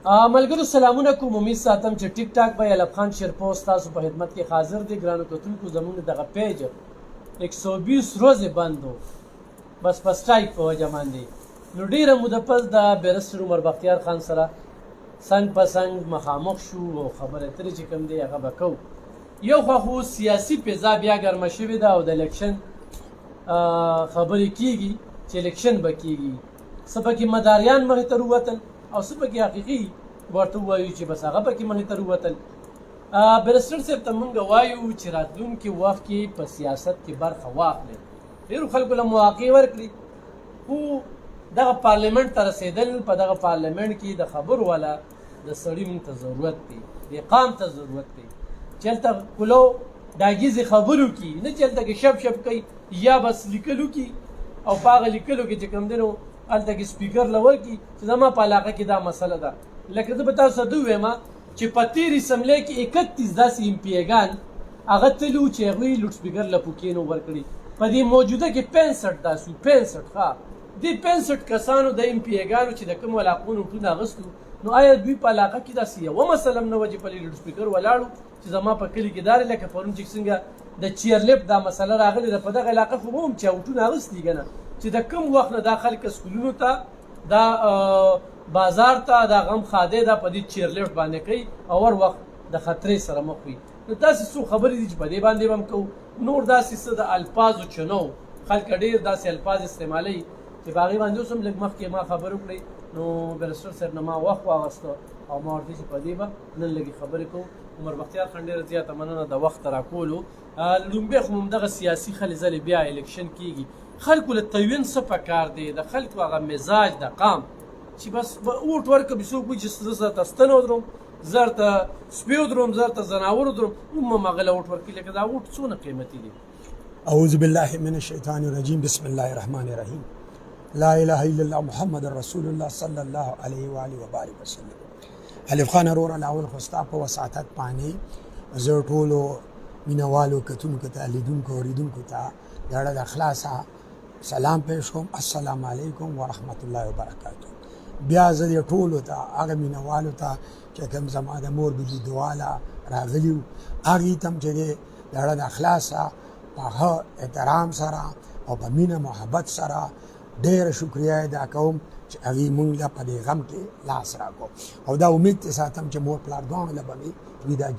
ملګرو سلامونه کوم. امید ساتم چې ټیک ټاک به الف خان شیرپوست تاسو په خدمت کې حاضر دی. ګرانو کتونکو زموږ دغه پیج 120 ورځې بند و بس په سټرایک په وجه باندې. نو ډېره موده پس د بیرسټر عمر بختیار خان سره څنګ په څنګ مخامخ شو او خبرې اترې چې کوم دی هغه به کوو. یو خوا خو سیاسي فضا بیا ګرمه شوې ده او د الیکشن خبرې کېږي چې الیکشن به کېږي. څه پکې مداریان مخې ته ووتل او څه پکې حقیقي ورته ووایو چې بس هغه پکې مخې ته ووتل. بیرسټر صاحب ته مونږ وایو چې راتلونکي وخت کې په سیاست کې برخه واخلئ. ډېرو خلکو له مواقع ورکړي خو دغه پارلیمنټ ته رسېدل په دغه پارلیمنټ کې د خبرو والا د سړي مونږ ته ضرورت دی، د قام ته ضرورت دی چې هلته کلو ډاګیزې خبرو کي نه چې هلته کې شپ شپ کوي یا بس لیکلو کي او په هغه لیکلو کې چې کوم دی نو هلته کې سپیکر له ورکړي چې زما په علاقه کې دا مسله ده. لکه زه به تاسو ته ووایم چې په تېر اسمبلۍ کې 31 داسې امپیګان هغه تللي وو چې هغوی لوډ سپیکر له پوکې نه ورکړي. په دې موجوده کې 65 داسې 65 ښه دې 65 کسانو د امپیګانو چې د کومو علاقو نوټونه اخیستو نو آیا دوی په علاقه کې داسې یوه مسله هم نه وه چې په لوډ سپیکر ولاړو چې زما په کلي کې دارې لکه پرون چې څنګه د چیرلیپ دا مسله راغلې ده په دغه علاقه خو به هم چاوټونه اخیستي که نه چې د کوم وخت نه دا خلک سکولونو ته دا بازار ته دا غم خاده دا په دې چیرلیفټ باندې کوي او هر وخت د خطرې سره مخ وي. نو داسې څو خبرې دي چې په دې باندې به هم کوو. نور داسې څه د الفاظو چنو خلک ډېر داسې الفاظ استعمالوي چې په هغې باندې اوس هم لږ مخکې ما خبرې وکړې نو بیرسټر صاحب نه ما وخت واخیسته او ما ورته چې په دې به نن لږې خبرې کوو. عمر بختیار خان ډېره زیاته مننه د وخت راکولو. لومبۍ خو همدغه سیاسي خلې ځلې بیا الیکشن کېږي. خلکو له توین څه پکار دی د خلکو هغه مزاج د قام چې بس اوټ ورکړه څوک وایي چې زه درته ستنه ودروم زه درته سپي ودروم زه درته ځناور ودروم هم هغه له اوټ ورکړي لکه دا اوټ څونه قیمتي دي. اعوذ بالله من الشیطان الرجیم بسم الله الرحمن الرحیم لا اله الا الله محمد رسول الله صلی الله علیه و آله و بارک وسلم. الف خان وروره لاول خو ستا په وساطت باندې زه ټولو مینوالو کتونکو ته لیدونکو اورېدونکو ته د زړه د اخلاصه سلام پیش کوم. السلام علیکم ورحمت الله وبرکاتہ. بیا زه دې ټولو ته هغه مینوالو ته چې کوم زما د مور بیبي دواله راغلي وو هغې ته هم چې دی د زړه د اخلاصه په ښه احترام سره او په مینه محبت سره ډېره شکریه ادا کوم چې هغې مونږ له په دې غم کې لاس راکړو او دا امید ته ساتم چې مور پلار دواړو له به مې دا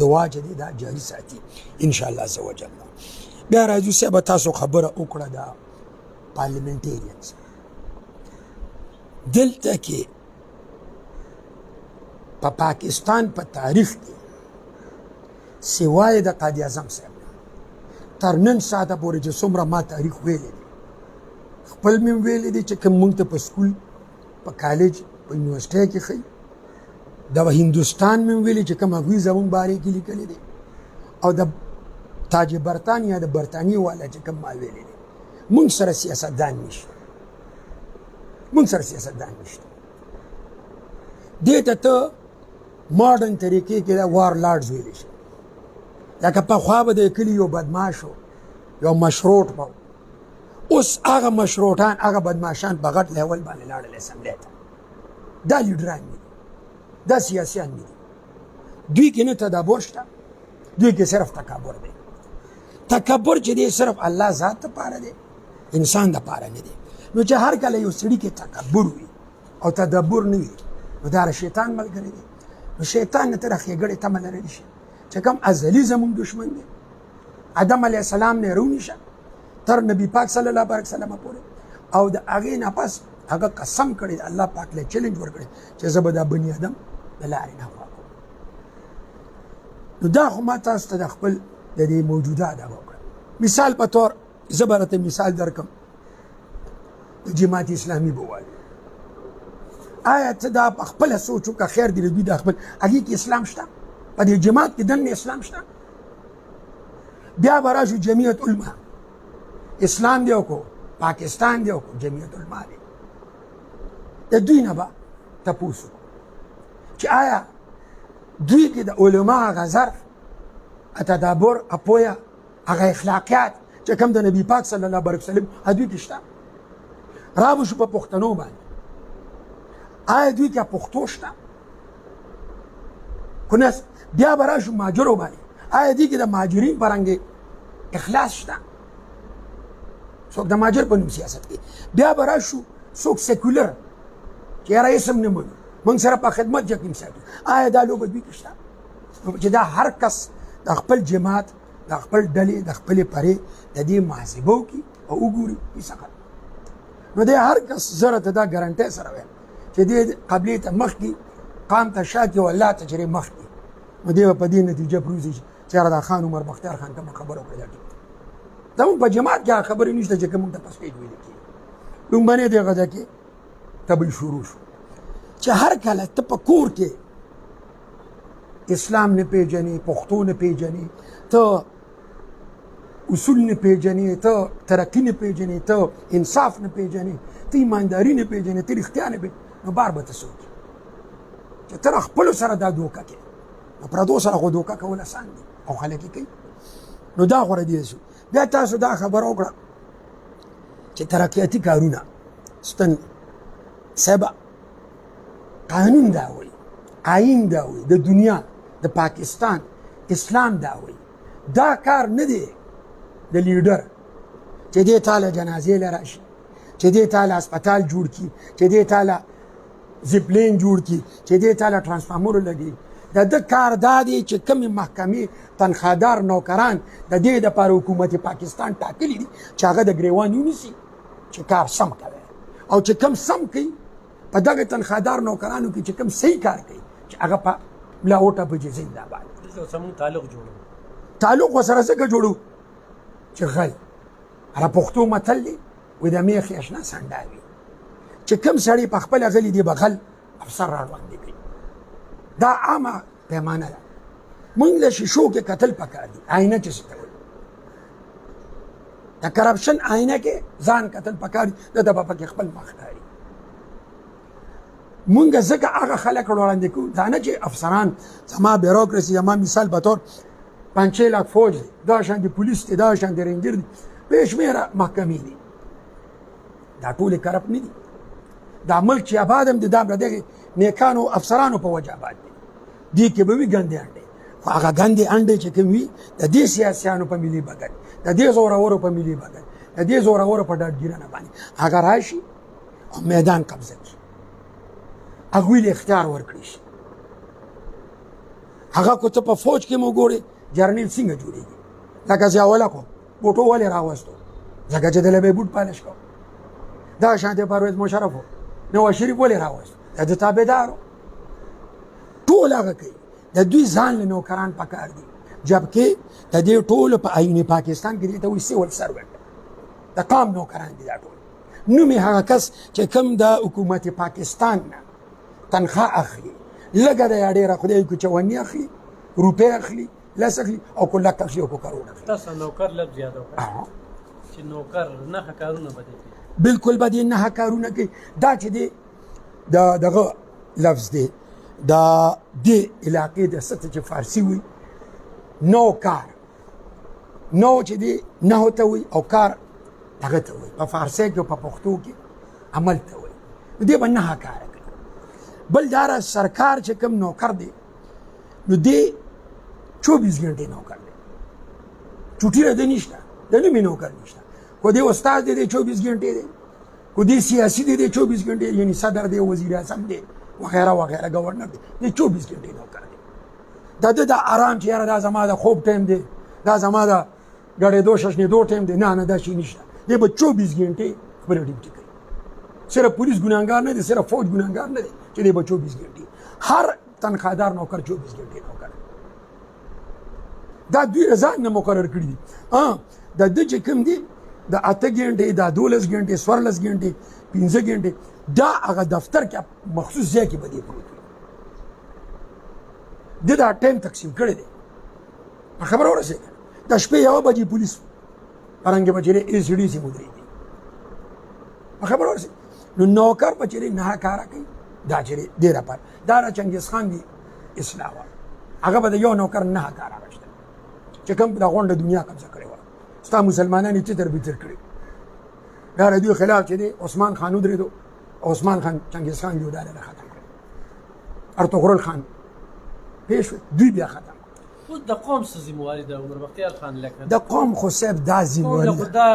دعا چې دی دا جاري ساتي انشاءالله عز وجل. بیا راځو صاحبه تاسو خبره وکړه د پارلیمنټیرینز دلته کې په پاکستان په تاریخ کې سوای د قائد اعظم صاحب تر نن ساعته پورې چې څومره ما تاریخ ویلی دی خپل مې ویلی دی چې کوم مونږ ته په سکول په کالج په یونیورسټۍ کې ښایي د هندوستان مې ویلي چې کوم هغوی زموږ بارې کې لیکلی دی او د تاج برطانیه د برطانیې والا چې کوم ما ویلی دی. مونږ سره سیاستدان نشته دې ته ته ماډرن طریقې کې د وار لاډز ویلی شي لکه پخوا به د کلي یو بدماش و یو مشروط به اوس هغه مشروطان هغه بدماشان په غټ لیول باندې لاړل اسمبلۍ ته. دا لیډران دي دا سیاسیان دي دوی کې نه تدبر شته دوی کې صرف تکبر دی. تکبر چې دی صرف الله ذات دپاره دی انسان دپاره نه دی. نو چې هر کله یو سړي کې تکبر وي او تدبر نه وي نو دا شیطان ملګری دی. نو شیطان نه ته د ښېګړې تمه لرلی شي چې کوم ازلي زموږ دشمن دی آدم علیه السلام نه رونیشه تر نبی پاک صلی الله علیه وسلم پورې او د هغې نه پس هغه قسم کړی الله پاک له چیلنج ورکړی چې زه به دا بني آدم د لارې نه خوا کوم. نو دا خو ما تاسو ته د خپل د دې موجوده دا وکړه. مثال په طور زه به راته مثال درکړم د جماعت اسلامي به وایي آیا ته دا په خپله سوچ وکړه خیر دی د دوی دا خپل هغې کې اسلام شته په دې جماعت کې دننه اسلام شته. بیا به راشو جمعیت علما اسلام دی وکړو پاکستان دی وکړو جمعیت علما دی د دوی نه به تپوس وکړو چې آیا دوی کې د علما هغه ظرف تدبر اپویه هغه اخلاقیات چې کوم د نبي پاک صلی الله علیه وسلم دوی کې شته. را به شو په پښتنو باندې آیا دوی کې پښتو شته کنس بیا به راشو مهاجرو باندې آیا دې کې د مهاجرین په رنګ اخلاص شته څوک د مهاجر په نوم سیاست کوي بیا به راشو څوک سیکولر چې یاره اسم نه منو موږ سره په خدمت یقین ساتو آیا دا لوبه دوی کې شته چې دا هر کس د خپل جماعت د خپل ډلې د خپلې پرې د دې محاسبه وکړي او وګوري کیسه نو دی هر کس زره ته دا ګارانټي سره ویل چې دې قبلې ته مخکې قام ته شاکي او الله ته چېرې مخکې نو دی به په دې نتیجه پروزي چې یاره دا خان عمر بختیار خان ته مو خبره وکړه دا ټیک دا مونږ په جماعت کې هغه خبرې نشته چې که مونږ ته په سټیج ویلې کېږي لومبنې دې غځه کې تبل شروع شو چې هر کله ته په کور کې اسلام نه پیژنې پښتو نه پیژنې ته اصول نه پیژنې ته ترقي نه پیژنې ته انصاف نه پیژنې ته ایمانداري نه پیژنې ته رښتیا نه پیژنې نو بار به ته سوچې چې ته له خپلو سره دا دوکه کوې نو پردو سره خو دوکه کول اسان دي او خلک یې کوي نو دا غوره دی شو بیا تاسو دا خبره وکړه چې ترقیاتي کارونه ستن سبا قانون دا وایي آیین دا وایي د دنیا د پاکستان اسلام دا وایي دا کار نه دی د لیډر چې دې تاله جنازې له راشي چې دې تاله هسپتال جوړ کړي چې دې تاله زیپلین جوړ کړي چې دې تاله ټرانسفارمر لګي د ده کار دا دی چې کومې محکمې تنخوادار نوکران د دې دپاره حکومت پاکستان ټاکلي دي چې هغه د ګریوان ونیسي چې کار سم کوي او چې کم سم کوي په دغه تنخوادار نوکرانو کې چې کم صحیح کار کوي چې هغه په ملا اوټه پهجې زنده‌باد تعلق ورسره ځکه جوړو چې غل هغه پښتو متل دی وایي د میخې اشنا سنډا وي چې کوم سړی په خپله غلي دی به غل افسر را وړاندې کوي دا عامه پیمانه ده موږ له شیشو کې کتل پکار دي آینه چې څه ته وایي د کرپشن آینه کې ځان کتل پکار دي د ده به پکې خپل مخ ښکاري مونږ ځکه هغه خلک وړاندې کوو دا نه چې افسران زما بیروکراسي زما مثال به طور 5-6 لاک فوج دی دا شان د پولیس دی دا شان د رینجر دی بې شمېره محکمې دي دا ټولې کرپ نه دي دا ملک چې آباد هم دی دا د دغې نیکانو افسرانو په وجه آباد دی دې کې به وي ګندې انډې خو هغه ګندې انډې چې کوم وي د دې سیاسیانو په ملي بګر د دې زورورو په ملي بګر د دې زورورو په ډاډګیرانه باندې هغه راشي او میدان قبضه کړي هغوی له اختیار ورکړي شي هغه کو ته په فوج کې مو ګورې جرنیل څنګه جوړېږي لکه ضیاءالله کو بوټو ولې راوستو ځکه چې دله به یې بوټ پالش کو دا شانتې پرویز مشرف و نواز شریف ولې راوستو د ده تابعدار ټول هغه کوي د دوی ځان له نوکران پکار دي جبکې د دې ټولو په آیین پاکستان کې دې ته وایي سیول سروینټ د قام نوکران دي دا ټول نوم یې هغه کس چې کوم د حکومت پاکستان نه تنخواه اخلي لږه ده یا ډېره خدای کو چونی اخلي روپۍ اخلي لس اخلي او کو لک اخلي او کو کروڑ اخلي تاسو نوکر لفظ یاد وکړئ چې نوکر نهه کارونه به دې کوي بالکل به دې نهه کارونه کوي دا چې دی دغه لفظ دی دا دې علاقې د څه چې فارسي وي نو کار نو چې دی نهو ته وي او کار دغه ته وي په فارسي کې او په پښتو کې عمل ته وي دې به نهه کار بل دارا سرکار چې کوم نوکر دی نو دی 24 غنټې نوکر دی چوټي را دی نشته د نومې نوکر نشته کو دی استاد دی 24 غنټې دی کو دی سیاسي دی 24 غنټې یعنی صدر دی وزیر اعظم دی وغیرہ وغیرہ گورنر دی 24 غنټې نوکر دی د آرام چې یاره دا زما د خوب ټایم دی دا زما د ګډېدو ششنېدو ټایم دی نه دا شي نشته دی به 24 غنټې خپله ډیوټي کوي صرف پولیس ګناهګار نه دی صرف فوج ګناهګار نه دی چې دی به 24 غنټې هر تنخوادار نوکر 24 غنټې نوکر دا دوی ځان نه مقرر کړي دي د ده چې کوم دی د 8 غنټې د 12 غنټې 14 غنټې 15 غنټې دا هغه دفتر کې مخصوص ځای کې به دی پروت وي د دا ټایم تقسیم کړی دی په خبره ورسېږه د شپې 1 بجې پولیس پرنګې به چېرې LCD سي ودرېږي په خبره ورسېږه نو نوکر به چېرې نهه کاره کوي دا چېرې دې لپاره دا د چنګیز خان دی اصلاح وه هغه به د یو نوکر نهه کاره اخیستل چې کوم د غونډه دنیا قبضه کړې وه ستا مسلمانان یې تتر بتر کړي دا د دوی خلاف چې دی عثمان خان ودرېدو عثمان خان چنګیز خان جوداله ختم کړ ارطغرل خان پیش دوی بیا ختم اوس د قوم څه ذمواري ده عمر بختیار خان لکه د قوم خو صاحب دا قوم ذمواري له ده خدا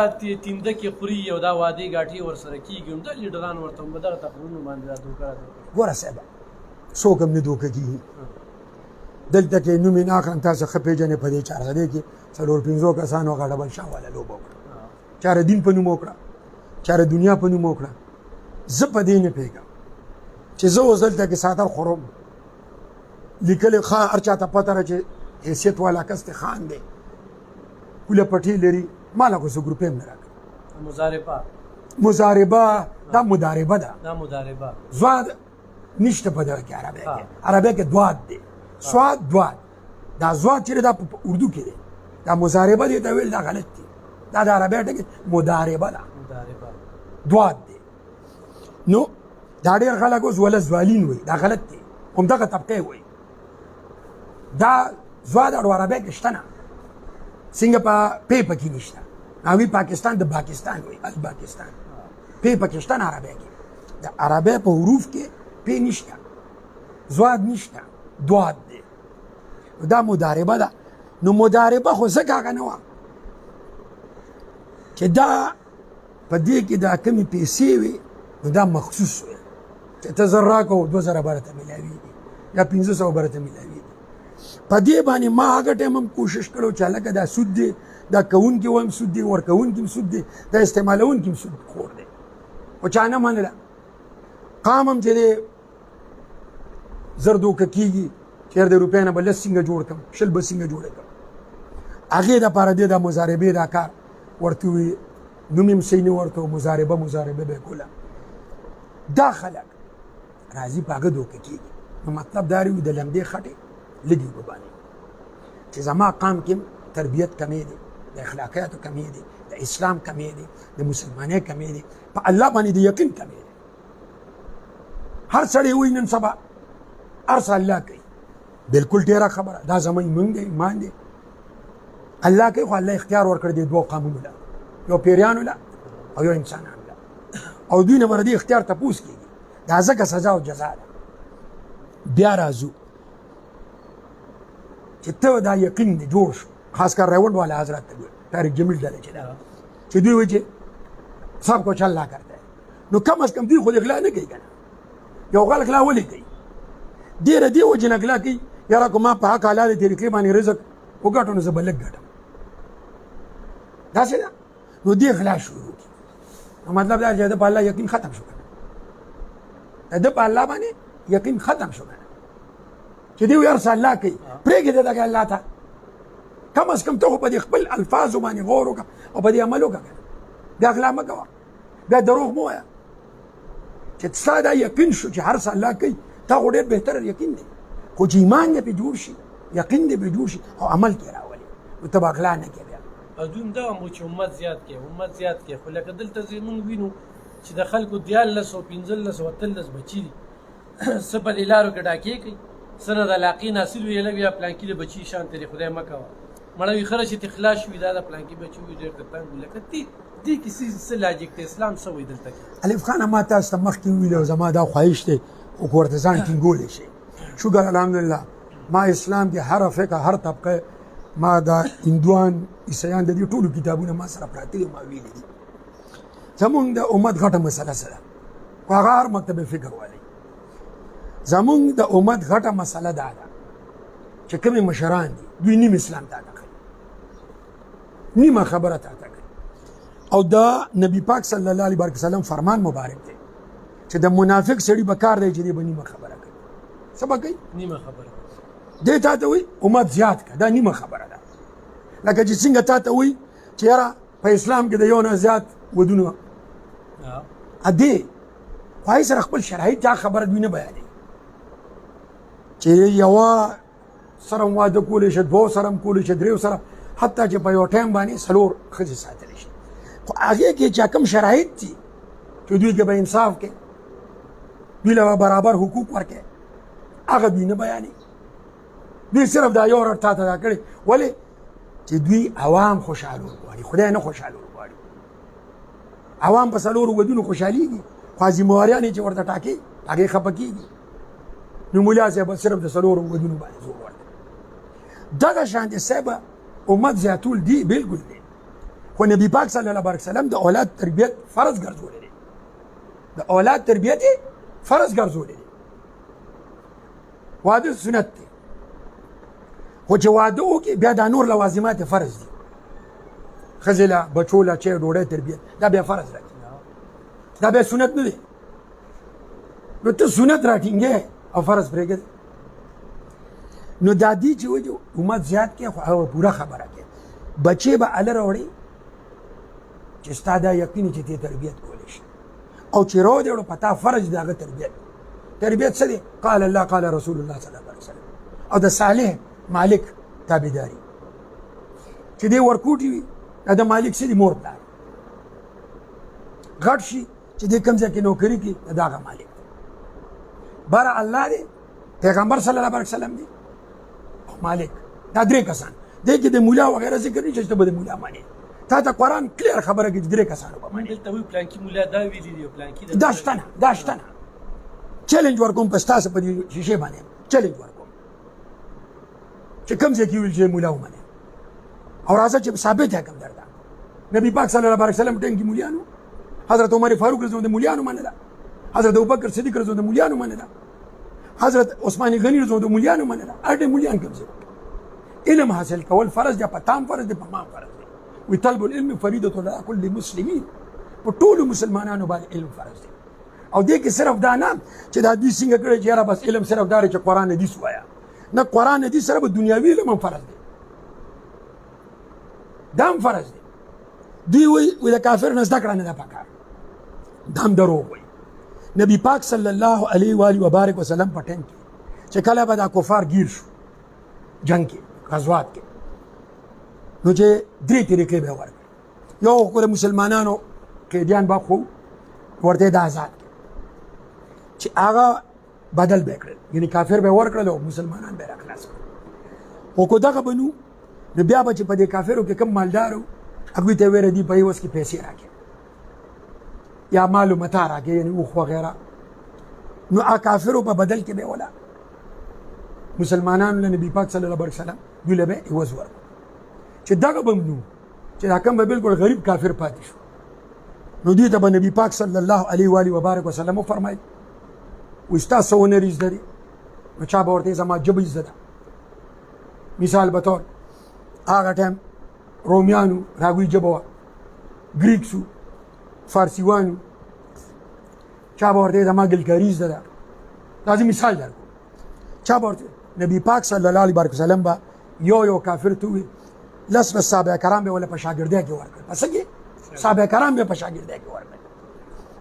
تینده کې خوري او دا وادي غاټي ورسره کېږي هم دا لیډران ورته هم دغه تقریرونه باندې دا دوکه راځي ګوره صاحب څوک هم نه دوکه کېږي دلته کې نوم یې نه اخلم تاسو ښه پېژنئ په دې چارسدې کې څلور پنځو کسانو هغه ډبل شاه والا لوبه وکړه چاره دین په نوم وکړه چاره دنیا په نوم وکړه زه په دې نه پوهېږم چې زه اوس دلته کې ساتر خورم لیکلې خان هر چاته پته ده چې حیثیت والا کس دی خان دی پوله پټۍ لري ما له خو څه ګروپۍ هم نه راکړي مضاربه دا مداربه ده دا مداربه زواد نشته په دغه کې عربی کې عربی کې دواد دی سواد دواد دا زواد چې دا په اردو کې دی دا مضاربه دی دا ویل دا غلط دی دا د عربی ټکی مداربه ده دواد دی نو دا ډېر خلک اوس وله زوالین وایي دا غلط دی همدغه طبقه وایي دا زواد اړو عربی کې شته نه څنګه په پې پکې نشته هغوی پاکستان د پاکستان وایي الپاکستان پې پکې شته نه عربی کې د عربی په حروف کې پې نشته زواد نشته دواد دی دا مداربه ده نو مداربه خو ځکه هغه نه وه چې دا په دې کې دا کمې پیسې وي نو دا مخصوص وي چې ته زر راکړو 2000 به راته میلاوېږي یا 500 به راته میلاوېږي په دې باندې ما هغه ټایم هم کوشش کړی چې هلکه دا سود دی دا کوونکي هم سود دی ورکوونکي هم سود دی دا استعمالوونکي هم سود خور دی خو چا نه منله قام هم چې دی زر دوکه کېږي چېر د روپۍ نه به لس څنګه جوړ کړم شل به څنګه جوړه کړم هغې دپاره دی دا مضاربې دا کار ورته وي نوم یې هم صحیح نه ورته مضاربه به یې کوله دا خلک راځي په هغه دوکه کېږي نو مطلب دا وي د لمدې خټې لږې اوبه باندې چې زما قام کې تربیت کمې دی د اخلاقیاتو کمې دی د اسلام کمې دی د مسلمانۍ کمې دی په الله باندې د یقین کمې دی هر سړی وایي نن سبا هر څه الله کوي بلکل ډېره خبره دا زموږ مونږ دی ایمان دی الله کوي خو الله اختیار ورکړی دی دوه قامونو له یو پیریانو له او یو انسانانو له او دوی نه به د دې اختیار تپوس کېږي دا ځکه سزا او جزا ده بیا راځو چې ته دا یقین دی جوړ شو خاص کر ریوند والا حضرت ته طارق جمیل ډله چې ده چې دوی وایي چې سب کچھ الله کرتا ہے نو کم از کم دوی خو اغلا نه کوي که نه یو غل اغلا ولې کوي ډېره دې وجې نه اغلا کوي یاره که ما په حق حلالې طریقې باندې رزق وګټو نو زه به لږ ګټم داسې ده نو دې اغلا شروع کړي نو مطلب دا چې د په الله یقین ختم شو که نه د په الله باندې یقین ختم شو که نه چې دوی هر څه الله کوي پرېږدې دغه الله ته کم از کم ته خو په دې خپل الفاظو باندې غور وکړه او په دې عمل وکړه که نه بیا اغلا مه کوه بیا دروغ مه وایه چې ستا دا یقین شو چې هر څه الله کوي تا خو ډېر بهتره یقین دی خو چې ایمان دې پرې جوړ شي یقین دې پرې جوړ شي او عمل کې راولي نو ته به اغلا نه کوې بیا او دوی هم دغه مو چې امت زیات کې خو لکه دلته زمونږ وینو چې د خلکو 13 او 15 او 13 بچي دي څه بلې لارو کې ډاکې کوي څه نه د علاقې حاصل وي لږ بیا پلانکي د بچي شان ترې خدای مه کوه مړه وي خره چې تخلاص شوي دا د پلانکي بچي وي ډېر تنګ وي لکه دې کیسې څه لاجیک دی اسلام څه وایي دلته کې الف خان ما تاسو ته مخکې وویل او زما دا خواهش دی خو که ورته ځان ټینګولی شي شکر الحمدلله ما اسلام کې هر فقه هر طبقه ما دا هندوان عیسیان د دې ټولو کتابونه ما سره پراته دي ما ویلي دي زمونږ د امت غټه مسله څه ده خو هغه هر مکتب فکر والی زمونږ د امت غټه مسله دا ده چې کومې مشران دي دوی نیم اسلام ته ته کوي نیمه خبره ته ته کوي او دا نبی پاک صلی الله علیه وسلم فرمان مبارک دی چې د منافق سړي به کار دی چې دی به نیمه خبره کوي څه به کوي نیمه خبره دی تا ته وایي امت زیات کړه دا نیمه خبره ده لکه چې څنګه تا ته وایي چې یاره په اسلام کې د یو نه زیات ودونه ادې خو هغې سره خپل شرایط دا خبره دوی نه بیانوي چې یوه سره هم واده کولی شي دوو سره هم کولی شي دریو سره حتی چې په یو ټایم باندې څلور ښځې ساتلی شي خو هغې کې چې کوم شرایط دي چې دوی کې به انصاف کې دوی له برابر حقوق ورکړي هغه دوی نه بیانوي دوی صرف دا یو رټ تا ته دا کړي ولې چې دوی عوام خوشحالول غواړي خدای نه خوشحالول غواړي عوام په څلورو ودونو خوشحالېږي خو ذمهواریان یې چې ورته ټاکي هغې خفه کېږي نو مولا صاحب صرف د څلورو ودونو باندې زور ورکړ. دغه شان د صاحب امت زیاتول دی بالکل دی، خو نبی پاک صلی الله علیه وسلم د اولاد تربیت فرض ګرځولې دی، د اولاد تربیت فرض ګرځولې دی. واده سنت دی، خو چې واده وکړي بیا دا نور لوازمات فرض دي، ښځې له بچو له چای ډوډۍ تربیت دا بیا فرض راځي، دا بیا سنت نه دی. نو ته سنت راټینګې او فرض پرېږدې. نو دا دی چې وایي امت زیات کې خو هغه پوره خبره کې بچې به اله راوړي چې ستا دا یقین چې ته تربیت کولی شي، او چې راوړې وړو په تا فرض دی هغه تربیت څه دی؟ قال الله قال رسول الله صلی الله علیه وسلم، او د صالح مالک تابعداري چې دی ورکوټي وي دا د مالک څه دی؟ مور پلار. غټ شي چې دی کوم ځای کې نوکري کوي د هغه مالک بره الله دی، پیغمبر صلی الله علیه وسلم دی او مالک. دا درې کسان دی کې د مولا وغیره ذکر نه چې ته به د مولا مانې. تا ته قرآن کلیر خبره کوي چې درې کسانو به مانې. دلته وایي پلانکي مولا دا ویلي دي او پلانکي دا شته نه، دا شته نه. چیلنج ورکوم په ستاسو په دې شیشې باندې چیلنج ورکوم چې کوم ځای کې ویل چې مولا ومنې، او راځه چې ثابت یې کوم درته. نبی پاک صلی الله علیه وسلم ټینګي مولیانو، حضرت عمر فاروق رضی الله عنه د مولیانو منله، حضرت ابوبکر صدیق رضی الله عنه د مولیانو منله، حضرت عثمان غنی رضی الله عنه د مولیانو منله. اړ مولیان کوم ځای علم حاصل کول فرض دی، په تام فرض دی، په ما فرض دی. وی طلب العلم فریضة علی کل مسلمین، په ټولو مسلمانانو باندې علم فرض دی. او دې کې صرف دا نه چې دا دوی څنګه کړی چې یاره بس علم صرف دا چې قرآن حدیث وایه، نه قرآن حدیث سره به دنیاوي علم هم فرض دی، دا هم فرض دی. دوی وایي د کافر نه زده کړه نه ده پکار، دا هم دروغ وایي. نبی پاک صلی الله علیه و آله وبارک وسلم په ټیم کې چې کله به دا کفار گیر شو جنگ کې غزوات کې، نو چې درې طریقې به یې ورکړې. یو خو د مسلمانانو قیدیان به خو ورته د آزاد چې هغه بدل به کړل، یعنی کافر به ورکړل او مسلمانان به راخلاص کړل. خو که دغه به نو بیا به چې په دې کافرو کې کم مالدار و هغوی ته ویره دي په یې وس کې پیسې راکړي یا مال و متاع راکړي، یعنی اوښ وغیره. نو هغه کافرو په بدل کې به ولا مسلمانانو له نبي پاک صلی الله علیه وسلم دوی له به عوض ورکړو. چې دغه به نو چې دا کم به بالکل غریب کافر پاتې شو، نو دوی ته به نبي پاک صلی الله علیه و آله وبارک وسلم وفرمایل وایي ستاسو هنر زده دي، نو چا به ورته زما ژبه زده ده. مثال به طور هغه ټایم رومیانو راغوی ژبه وه، ګریکسو، فارسیوانو، چا به ورته زما ګلکاري زده ده. دا زه مثال درکوم. چا به ورته نبي پاک صلی الله علیه وسلم به یو کافر ته وویل لس بس صحابه کرام به ولا په شاګردۍ کې ورکړل، پس کې صحابه کرام به په شاګردۍ کې ورکړل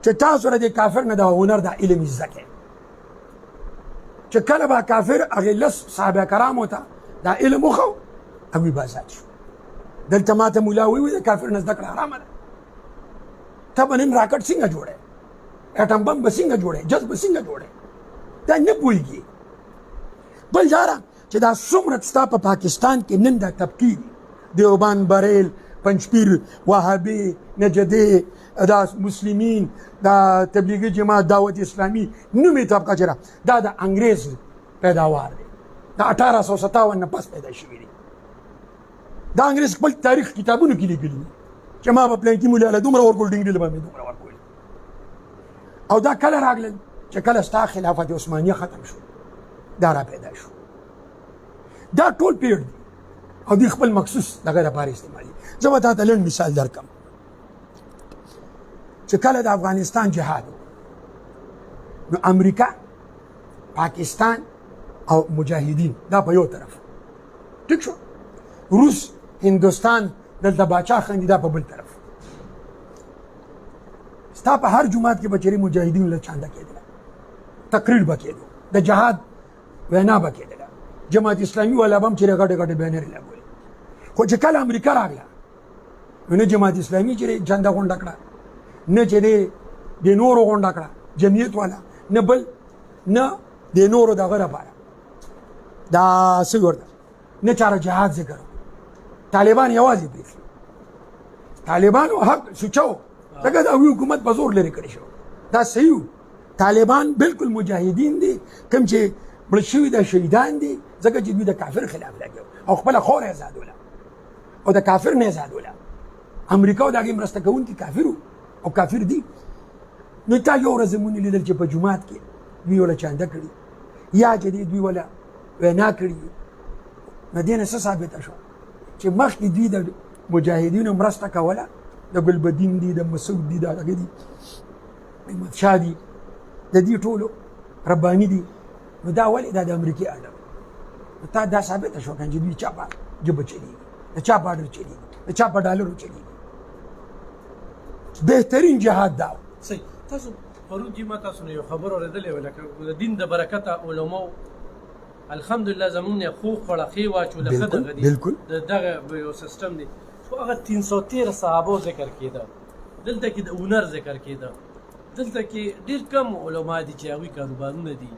چې تاسو را دې کافر نه د هنر د علم زده کړئ. چې کله به کافر هغې لس صحابه کرامو ته دا علم وښو هغوی به ازاد شو. دلته ماته مولا ووایي د کافر نه زده کړه حرامه ده. ته به نن راکټ څنګه جوړی، اټم بم به څنګه جوړی، جز به څنګه جوړی، دا نه پوهېږي. بل دا چې دا څومره ستا په پاکستان کې نن دا طبقې دي، دیوبند، بریل، پنجپیر، وهابي، نجدي، دا مسلمین، دا تبلیغي جماعت، دعوت اسلامي، نومي طبقه چې دا د انګریز پیداوار دی، دا 1857 نه پس پیدا شوي دي. دا انګریز خپل تاریخ کتابونو کې لیکلي دي چې ما به پلانکي مولا له دومره ورکړل، ډنګري له به مې دومره ورکړل. او دا کله راغلل چې کله ستا خلافت عثمانیه ختم شو، دا را پیدا شو. دا ټول پیړ دي او دوی خپل مخصوص دغه لپاره استعمالوي. زه به تا ته لنډ مثال درکړم چې کله د افغانستان جهاد نو امریکا، پاکستان او مجاهدین دا په یو طرف، ټیک شو، روس، هندوستان دلته باچا خندي دا په بل طرف. ستا په هر جماعت کې به چېرې مجاهدین له چانده کېدله، تقریر به کېدو، د جهاد وینا به کېدله، جماعت اسلامي والا به هم چېرې غټې غټې بینرې لګولې. خو چې کله امریکا راغله نو نه جماعت اسلامي چېرې جنده غونډه کړه، نه چې د نورو غونډه کړه جمعیت والا، نه بل نه د نورو دغه لپاره دا څه ورته نه چاره جهاد ذکر. طالبان یوازې پرېښي، طالبانو حق سوچو ځکه د هغوی حکومت په زور لرې کړی شو. دا صحیح و، طالبان بالکل مجاهدین دي کوم چې مړه شوي دا شهیدان دي ځکه چې دوی د کافر خلاف لګي او خپله خور یې ازادوله او د کافر نه ازادوله. امریکا او د هغې مرسته کوونکي کافر او کافر دي. نو تا یو ورځ زمونږ لیدل چې په جومات کې دوی وله چانده کړي یا چې دوی وله وینا کړي. نو دې نه څه ثابته شوه چې مخکې دوی د مجاهدینو مرسته کوله، د ګلبدین دي، د مسعود دي، د هغه دي، احمد شاه دي، د دې ټولو رباني دي. نو دا ولې دا د امریکې عالم نو تا دا ثابته شوه که چې دوی چا په ژبه چلېږي، د چا په اډر چلېږي، د چا په ډالرو چلېږي. بهترین جهاد دا صحیح. تاسو پرون جی ما تاسو نه یو خبر اورېدلې وه لکه د دین د برکته علماو الحمدلله زمونږ نه خوږ خوړخې واچوله ښه دغه دي د دغه یو سیسټم دی. خو هغه 313 صحابو ذکر کېده، دلته کې د هنر ذکر کېده، دلته کې ډېر کم علما دي چې هغوی کاروبارونه دي.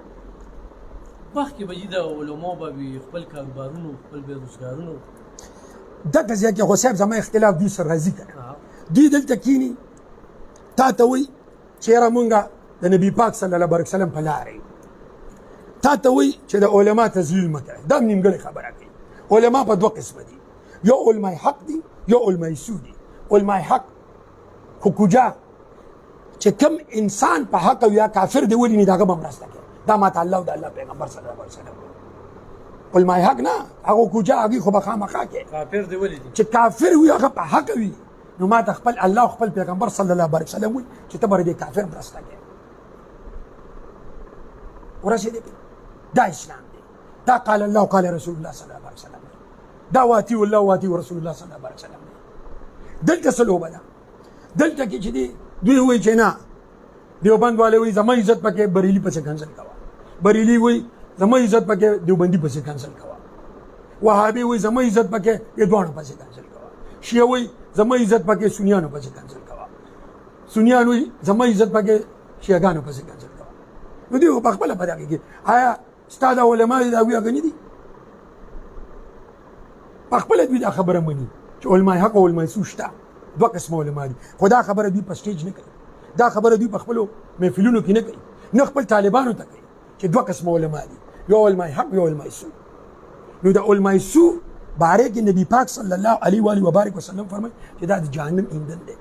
مخکې به د علماو به وي خپل کاروبارونو خپل بېروزګارونو. دغه ځای کې خو صاحب زما اختلاف دوی سره راځي که دوی دلته کینی تا ته وایي چې یاره مونږ د نبي پاک صلی الله علیه وسلم په لاره یو. تا ته وایي چې د علما تذلیل مه کوئ. دا نیمګړې خبره کوي. علما په دوه قسمه دي، یو علمای حق دي، یو علمای سو دي. علمای حق خو کوجا چې کوم انسان په حق یا کافر دی ولیني د هغه به مرسته کوي. دا ماته الله او د الله پیغمبر صلی الله علیه وسلم علمای حق نه، هغه کوجا هغې خو به خامخا کوي. کافر دی ولې دي چې کافر وي هغه په حق وي نو ما ته خپل الله او خپل پیغمبر صلی الله علیه وسلم وایي چې ته به د کافر مرسته کوې. ورسېدې دا اسلام دی. دا قال الله قال رسول الله صلی الله علیه وسلم دا واطیع الله واطیع رسول الله صلی الله علیه وسلم. دلته څه لوبه ده؟ دلته کې چې دوی وایي چې نه دیوبند والے وایي زما عزت پکې بریلي پسې کنسل کوه، بریلي وایي زما عزت پکې دیوبندي پسې کنسل کوه، وهابي وایي زما عزت پکې دې دواړو پسې کنسل کوه، شیعه وایي زما عزت پکې سنیانو پسې کنسل کوه، سنیان وایي زما عزت پکې شیعهګانو پسې کنسل کوه. نو دوی په خپله په دغې کې آیا ستا د علما دي د هغوی هغه نه دي؟ په خپله دوی دا خبره مني چې علمای حق او علمای سو شته، دوه قسمه علما دي. خو دا خبره دوی په سټیج نه کوي، دا خبره دوی په خپلو محفلونو کې نه کوي، نه خپل طالبانو ته کوي چې دوه قسمه علما دي، یو علمای حق یو علمای سو. نو د علمای سو باره کې نبی پاک صلی الله علیه و آله وبارک وسلم فرمایي چې دا د جهنم ایندن دی.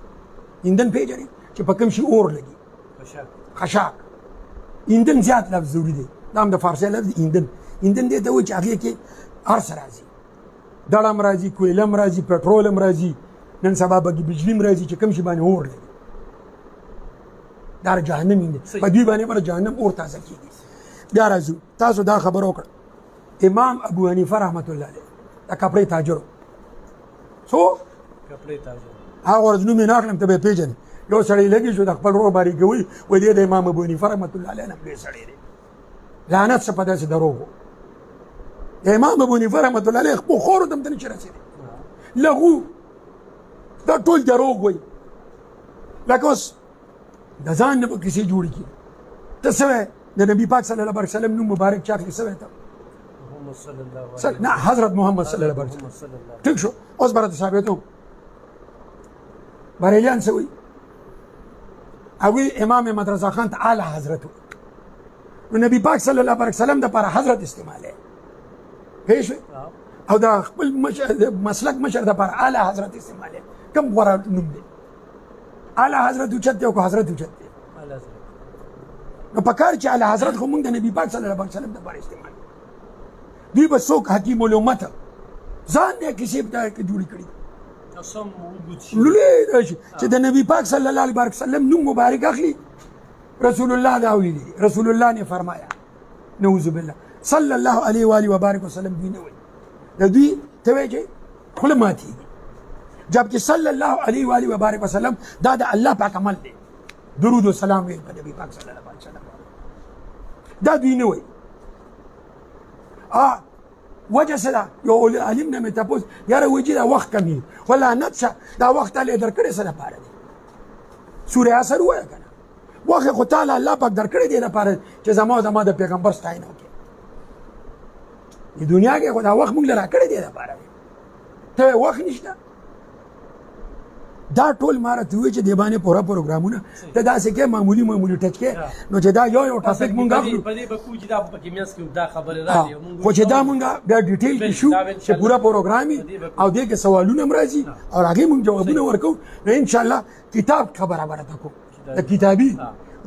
ایندن پیژنئ چې په کوم شي اور لګي؟ خشاک. ایندن زیات لفظ ضروري دی. دا هم د فارسي لفظ دی ایندن. ایندن دې ته وایي چې هغې کې هر څه راځي، دړه هم راځي، کویله هم راځي، پټرول هم راځي، نن سبا به بجلي هم راځي چې کوم شي باندې اور لګي. دا جهنم ایندن په دوی باندې به جهنم اور تازه کېږي. بیا راځو تاسو دا خبره وکړه امام ابو حنیفه رحمت الله علیه د کپړې تاجر څو کپړې تاجر هغه ورځ نوم یې نه اخلم ته به یې پېژنې. یو سړی لګي شو د خپل ورور باندې کوي وایي دی د امام ابو حنیفه رحمت الله علیه نه لوی سړی دی. لعنت څه په داسې دروغ و. د امام ابو حنیفه رحمت الله علیه خپل خورو ته هم ته نشي رسېدی. لغو دا ټول دروغ وایي. لکه اوس د ځان نه به کیسې جوړې کړي. ته څه وایې د نبي پاک صلی الله علیه وسلم نوم مبارک چا اخلي؟ څه وایې ته؟ نه حضرت محمد صلی الله علیه وسلم. ټیک شو. اوس به راته ثابتوم بریلیان څه وایي؟ هغوی امام احمد رضا خان ته اعلی حضرت وایي. نو نبی پاک صلی الله علیه وسلم دپاره حضرت استعمالوي. پوه شوې؟ او د خپل مسلک مشر دپاره اعلی حضرت استعمالوي. کوم غوره نوم دی؟ اعلی حضرت اوچت دی او که حضرت اوچت دی؟ نو په کار چې اعلی حضرت خو موږ د نبي پاک صلی الله علیه وسلم دپاره استعمال دوی به څوک حکیم الامت ځان دی کیسې په دغه کې جوړې کړي لولې راشي چې د نبي پاک صلی الله علیه وسلم نوم مبارک اخلي. رسول الله دا ویلي، رسول الله نے فرمایا نعوذ بالله صلی الله علیه و آله وبارک وسلم دوی نه وایي. د دوی ته وایي چې خوله ماتېږي، جبکې صلی الله علیه و آله وبارک وسلم دا د الله پاک عمل دی. درود و سلام ویل په نبي پاک صلی الله علیه وسلم دا دوی نه وایي. وجه څه ده؟ یو عالم نه مې تپوس یاره وایي چې دا وخت کمي ولا لعنت شه دا وخت تاله درکړی څه لپاره دی؟ سوره عصر ووایه که نه وخت خو تعالی الله پاک درکړی دی لپاره چې زما د پیغمبر ستاینه وکړي. د دنیا کې خو دا وخت موږ له راکړی دی لپاره دی. ته وخت نشته دا ټول ما راته ووایي چې دې باندې پوره پروګرامونه ته داسې کې معمولي ټچ کې نو چې دا یو ټاپک مونږ اخلو په دې به کوو چې دا پکې منځ کې دا خبرې راځي خو چې دا مونږ بیا ډیټیل کې شو چې پوره پروګرام او دې کې سوالونه هم راځي او هغې مونږ جوابونه ورکوو نو انشاءالله کتاب خبره برته کوو د کتابي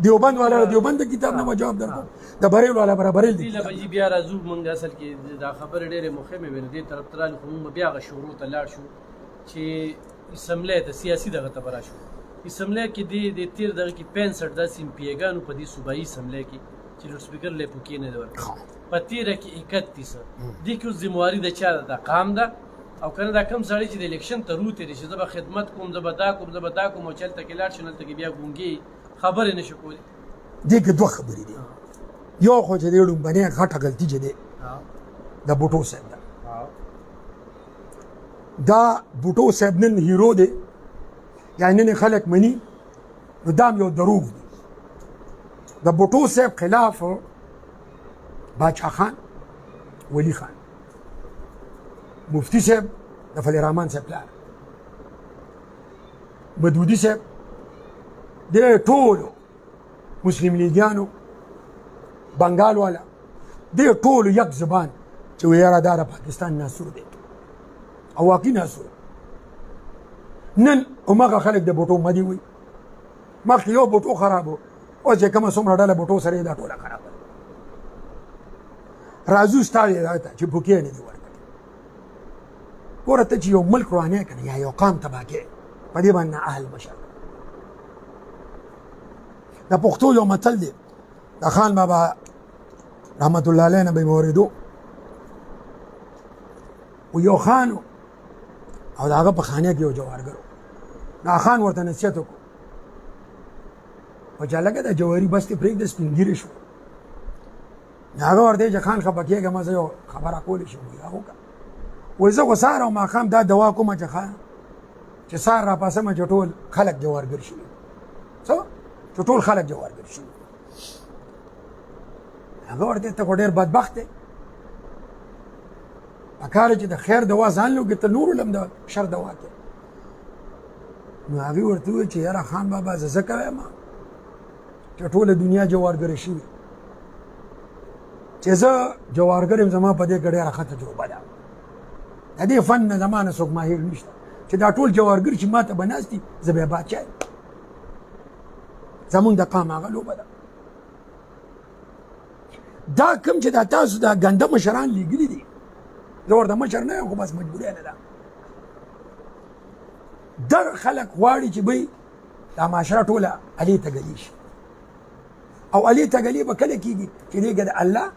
دیوبند والا دیوبند د کتاب نه ما جواب درکو د بریل والا بریل دی لبجی بیا راځو مونږ اصل کې دا خبره ډېره مهمه ویني دې طرف ترالو خو مونږ بیا غ شروع ته لاړ شو چې اسمبلی د سیاسي دغه ته برا شو اسمبلی کې د تیر دغه کې 65 داسې پیګانو په دې صوبایي اسمبلی کې چې لوډ سپیکر له پوکې نه ور په تیر کې 31 دي کې ذمہواری د چا د قام ده او کنه دا کم سړی چې د الیکشن ته روته دي چې زه به خدمت کوم زه به دا کوم او چلته کې لاړ شنل ته بیا ګونګي خبرې نشو کولی دې کې دوه خبرې دي یو خو چې دې لومبنې غټه غلطي چې دی د بوټو صاحب ده دا بوټو صاحب نن هیرو دی یعنی نن خلک مني نو دا یو دروغ دی د بوټو صاحب خلاف باچا خان ولی خان مفتی صاحب د فضل الرحمن صاحب پلار مدودي صاحب د ټولو مسلم لیګیانو بنګال والا د ټولو یک زبان چې ویرا دار پاکستان ناسور دی او واقعي ناسور نن هماغه خلک د بوټو مدي وي مخکې یو بوټو خراب و اوس چې کومه څومره ډله بوټو سره دا ټوله خراب راځو ستا چې بوکې نه دي ورکړي ګوره ته چې یو ملک روانې که نه یا یو قام تباه کې په دې باندې اهل بشر د پښتو یو متل دی د خان بابا رحمت الله علیه نه به مې اورېدو و یو خان او د هغه په خانه کې یو جوارګر نو خان ورته نصیحت وکړو او چې هلکه د جواري بس دې پرېږده سپین ږیرې شو هغه ورته چې خان خفه کېږه ما زه یو خبره کولی شم وایي هغه وکړه وایي زه خو سهار او ماښام دا دوا کومه چې سهار راپاسمه چې ټول خلک جوارګر شوي څه چې ټول خلک جوارګر شوي هغه ورته ته خو ډېر بدبخت دی پکار چې د خیر دوا ځان لوګي ته نور لم د شر دوا کې نو هغه ورته وی چې یاره خان بابا زه ځکه وایم چې ټوله دنیا جوارګر شي چې زه جوارګر یم زما په دې کې ډېره ښه تجربه ده د دې فن نه زما نه څوک ماهر نشته چې دا ټول جوارګر چې ما ته به ناست دي زه به یې باچا یم زمونږ د قام هغه لوبه ده دا کوم چې دا تاسو دا ګنده مشران لیږلي دي زه ورته مشر نه یم خو بس مجبوري نه ده در خلک غواړي چې بی دا معاشره ټوله علي ته ګلي شي او علي ته ګلي به کله کېږي چې دې د الله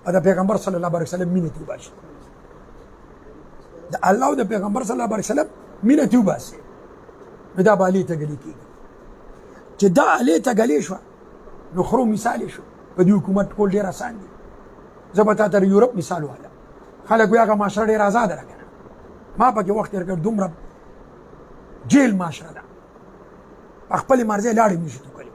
او د پیغمبر صلی الله علیه وسلم مینه تې وباسي د الله او د پیغمبر صلی الله علیه وسلم مینه تې وباسي نو دا به علي ته ګلي کېږي چې دا علي ته ګلي شوه نو خرو مثال شو په دې حکومت کول ډېر اسان دي زه به تا ته د یورپ مثال ووایم خلک وایي هغه معاشره ډېره ازاده ده که نه ما پکې وخت تېر کړ دومره جیل معاشره ده په خپلې مرضۍ لاړې نشي توکلی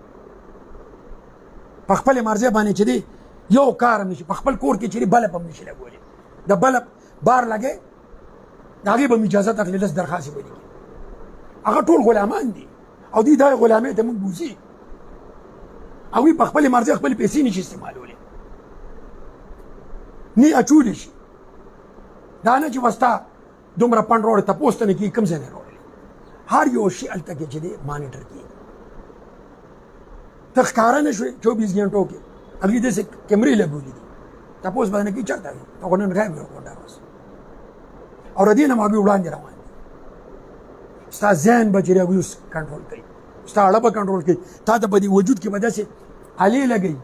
په خپلې مرضۍ باندې چې دی یو کار هم نشي په خپل کور کې چې دی بلب هم نشي لګولی د بلب بار لګی د هغې به م اجازت اخلي لس درخواستې به لیکي هغه ټول غلامان دي او دوی دا غلامۍ ته موږ بوځي هغوی په خپلې مرضۍ خپلې پیسې نشي استعمالولی نه اچولی شي دا نه چې وستا دومره پنډ راوړې تپوس ته نه کېږي کوم ځای نه راوړې هر یو شي هلته کې چې دی مانیټر کېږي ته ښکاره نه شوې 24 غنټو کې هغې داسې کیمرې لګولي دي تپوس به نه کېږي چېرته وي ته خو نن غایب یې وکړه اوس او د دې نه هغوی وړاندې روان دي ستا ذهن به چې دی هغوی اوس کنټرول کوي ستا اړه به کنټرول کوي تا ته په دې وجود کې به داسې الې لګوي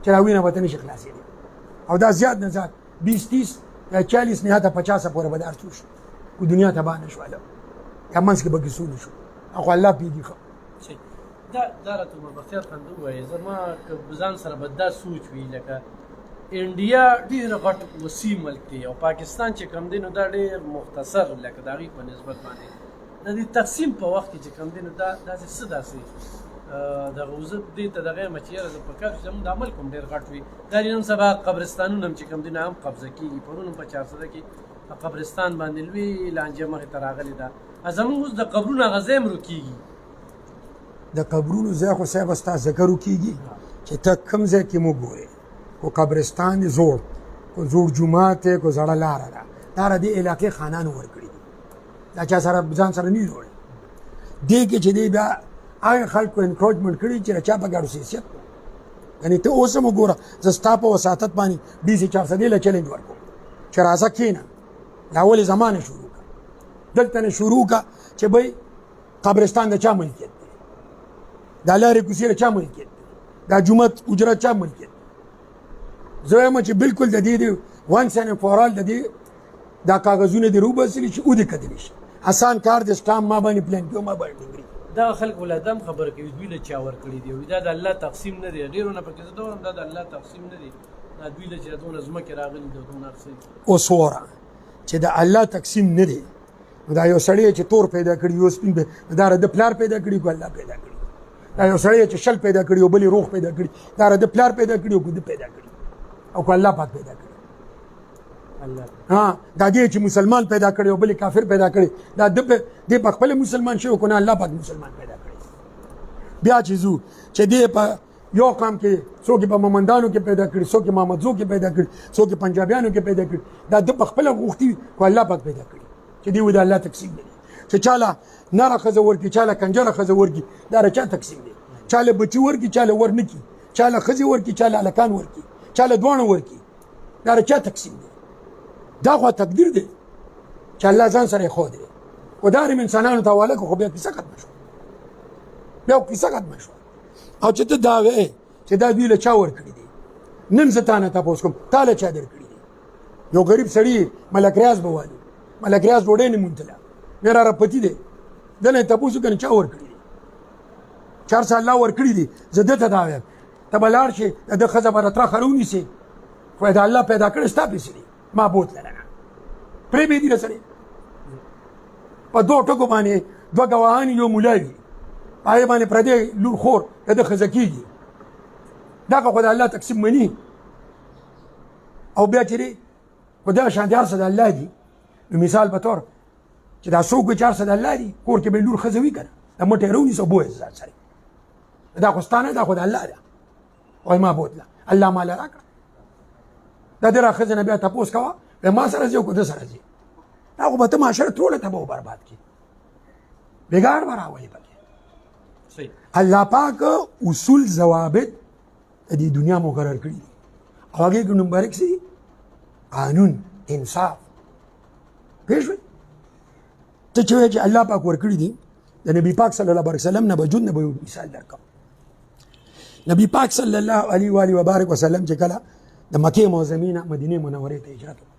چې د هغوی نه به ته نشي خلاصېدی او دا زیات نه زیات 20 30 یا 40 نهایته 50 پورې به دا ارڅو شو کو دنیا تباه نه شوله یا منځ کې به کیسو نه شو خو الله پوهېږي ښه دا راته بختیار خان ووایي زما که ځان سره به دا سوچ وي لکه انډیا ډېر غټ وسیع ملک دی او پاکستان چې کوم دی نو دا ډېر مختصر لکه د هغې په نسبت باندې د دې تقسیم په وخت کې چې کوم دی نو دا داسې څه داسې دغه زه دې ته دغه یم چې یاره زه پکار چې زموږ دا ملک هم ډېر غټ وي دا نن سبا قبرستانونه هم چې کوم دی نه هم قبضه کېږي پرون هم په 400 کې قبرستان باندې لوی لانجه مخې ته راغلې ده زمونږ اوس د قبرونو هغه ځای هم روکېږي. د قبرونو ځای خو صاحب ستا ذکر وکېږي چې ته کوم ځای کې مو ګورې، کو قبرستان دی زوړ، کو زوړ جومات دی، کو زړه لاره ده، دا د دې علاقې خانانو ورکړي دي، دا چا سره ځان سره نه جوړي. دې کې چې دی بیا هغه خلکو انکروچمنټ کړي چې چا په ګډو سیاست یعنی ته اوس هم وګوره زه ستا په وساطت باندې DC 400 له چیلنج ورکوم چې راځه کښېنه د اولې زمانې شروع کړه، دلته نه شروع کړه چې بھائی قبرستان د چا ملکیت دی، دا لارې کوڅې د چا ملکیت دی، دا جومات اجرت چا ملکیت دی. زه وایم چې بالکل د دې وانس اینډ فور آل د دې دا کاغذونه دې روباسلي چې ودې شي. آسان کار دی، سټامپ ما باندې پلان کړو، ما باندې ډنګري. دا خلک ولادم خبره کوي دوی له چا ورکړي دي، دا د الله تقسیم نه دی. ډېرو نه پکې زه ته وایم دا د الله تقسیم نه دی، دا دوی له چې دونه ځمکې راغلي دي دونه هر څه. اوس وره چې د الله تقسیم نه دی، دا یو سړی چې تور پیدا کړي یو سپین دا د پلار پیدا کړي کو الله پیدا کړي، دا یو سړی چې شل پیدا کړي او بلې روغ پیدا کړي دا د پلار پیدا کړي او کو پیدا کړي او کو الله پاک پیدا کړي. ها دا دې چې مسلمان پیدا کړي او بلې کافر پیدا کړي دا د په خپل مسلمان شي او کو نه الله پاک مسلمان پیدا کړي. بیا چې زو چې دې په یو قام کې څوک په مومندانو کې پیدا کړي، څوک محمدزو کې پیدا کړي، څوک پنجابیانو کې پیدا کړي، دا د خپل غوښتي کو الله پاک پیدا کړي چې دی د الله تقسیم دی چې چاله نره ښځه ورکړي، چاله کنجره ښځه ورکړي، دا د چا تقسیم دی؟ چاله بچي ورکړي، چاله ور نه کړي، چاله ښځې ورکړي، چاله هلکان ورکړي، چاله دواړه ورکړي، دا د چا تقسیم دی؟ دا خو تقدیر دی چې الله ځان سره یې ښودی خو دا هم انسانانو ته حواله کړو، خو بیا کیسه ختمه شوه، بیا کیسه ختمه شوه. او چې ته دا وایې چې دا دوی له چا ورکړي دي، نن زه تا نه تپوس کوم تا له چا درکړي دي؟ یو غریب سړي ملک ریاض به وایي، ملک ریاض ډوډۍ نه موندله، میرا رپتی دی، ده نه یې تپوس وکړه چا ورکړي دي؟ 400 الله ورکړي دي. زه ده ته دا وایم ته به لاړ شې د ده ښځه به راته راخه راونیسې، خو د الله پیدا کړی ستا پیسې دي، ما بوتله نه پرېږدي نه سړی. په دوه ټکو باندې دوه ګواهان یو مولا وي، په هغې باندې پردی لور خور د ده ښځه کېږي، دغه خو د الله تقسیم مني. او بیا چې دی خو دغه شان دي هر څه د الله دي. نو مثال په طور چې دا څوک وي چې هر څه د الله دي، کور کې به لور ښځه وي که نه، د مټې یې راونیسه او بویه ځان سره، دا خو ستا نه، دا خو د الله ده. وایي ما بوتله الله ماله راکړه، دا د را ښځې نه بیا تپوس کوه ما سره ځي او که ده سره ځي، دا خو به ته معاشره ټوله تباه و برباد کړي، بېګار به راولي پکې. الله پاک اصول ضوابط د دې دنیا مقرر کړي دي او هغې کې نمبر 1 څه دي؟ قانون، انصاف. پوه شوې؟ ته چې وایې چې الله پاک ورکړي دي، د نبي پاک صلی الله علیه وسلم نه به جون نه به یو مثال درکړم. نبي پاک صلی الله علیه و آله وبارک وسلم چې کله د مکې معظمې نه مدینې منورې ته هجرت وکړ،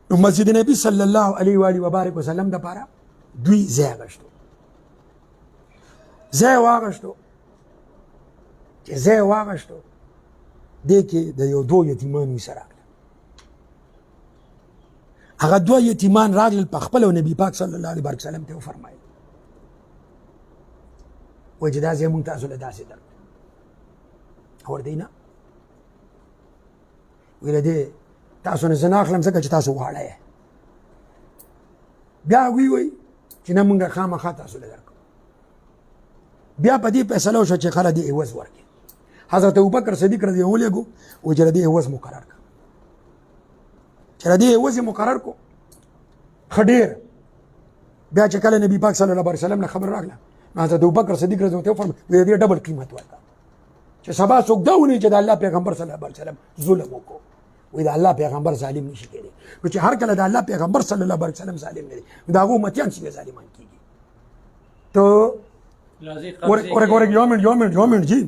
نو مسجد نبی صلی الله علیه و آله وبارک وسلم دپاره دوی ځای اخیستو، ځای واخیستو. چې ځای واخیستو دې کې د یو دوه یتیمان ویسه راغله، هغه دوه یتیمان راغلل په خپله او نبي پاک صلی الله علیه وسلم ته وفرمایل وایي چې دا ځای مونږ تاسو له داسې درکړو. ورته نه ویله دې تاسو نه زه نه اخلم ځکه چې تاسو واړه یې. بیا وایي چې نه مونږ خامخا تاسو له درکړو. بیا په دې فیصله وشوه چې خله دې عوض ورکړي. حضرت ابوبکر صدیق رضی الله عنه ولېږو وایي چې دې عوض مقرر کړه، چې دې عوض یې مقرر کړو ښه ډېر. بیا چې کله نبي پاک صلی الله علیه وسلم نه خبر راغله، نو حضرت ابوبکر صدیق رضی الله عنه وفرمایل وایي دې ډبل قیمت ورکړه چې سبا څوک دا ونی چې د الله پیغمبر صلی الله علیه وسلم ظلم وکړو. وایي د الله پیغمبر ظالم نشي کېدی، نو چې هر کله د الله پیغمبر صلی الله علیه وسلم ظالم نه دی، نو د هغو امتیان څنګه ظالمان کېږي؟ ته ورګ یو منټ جي،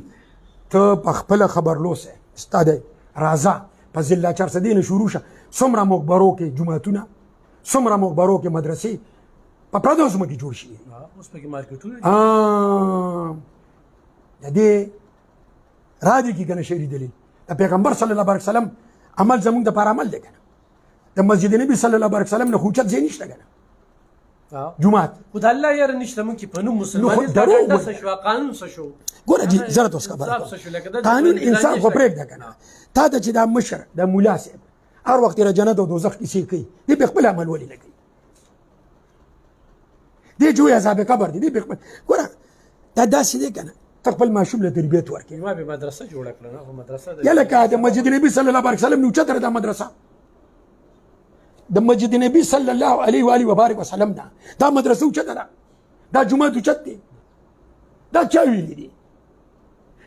ته په خپله خبرلوسه ستا دی راځه په ضلع 400 نه شروع شه، څومره مقبرو کې جوماتونه، څومره مقبرو کې مدرسې په پردو ځمکو کې جوړ شوي دي. اوس پکې مارکیټونه د دې رادي کې که نه شعري دلیل د پیغمبر صلی الله علیه وسلم عمل زموږ دپاره عمل دی که نه، د مسجد نبي صلی الله علیه وسلم نه خو اوچت ځای نشته که نه جومات. خو د الله یاره نشته، موږ کې په نوم مسلمانیت ډنډه څه شوه، قانون څه شو؟ ګوره جي زه راته اوس خبره کوم، قانون انصاف خو پرېږده که نه، تا ته چې دا مشر د ملا صاحب هر وخت یې جنت او دوزخ کیسې کوي، دې په خپل عمل ولې نه کوي؟ دې جوړ عذاب قبر دي دې ګوره دا داسې دی کنه ته خپل ماشوم له تربیت ورکړې ما به مدرسه جوړه کړه نه مدرسه یا لکه د مسجد نبی صلی الله علیه وسلم نو چتر دا مدرسه د مسجد نبی صلی الله علیه و آله و بارک وسلم دا مدرسه چتر دا جمعه چت دی دا چا ویلي دي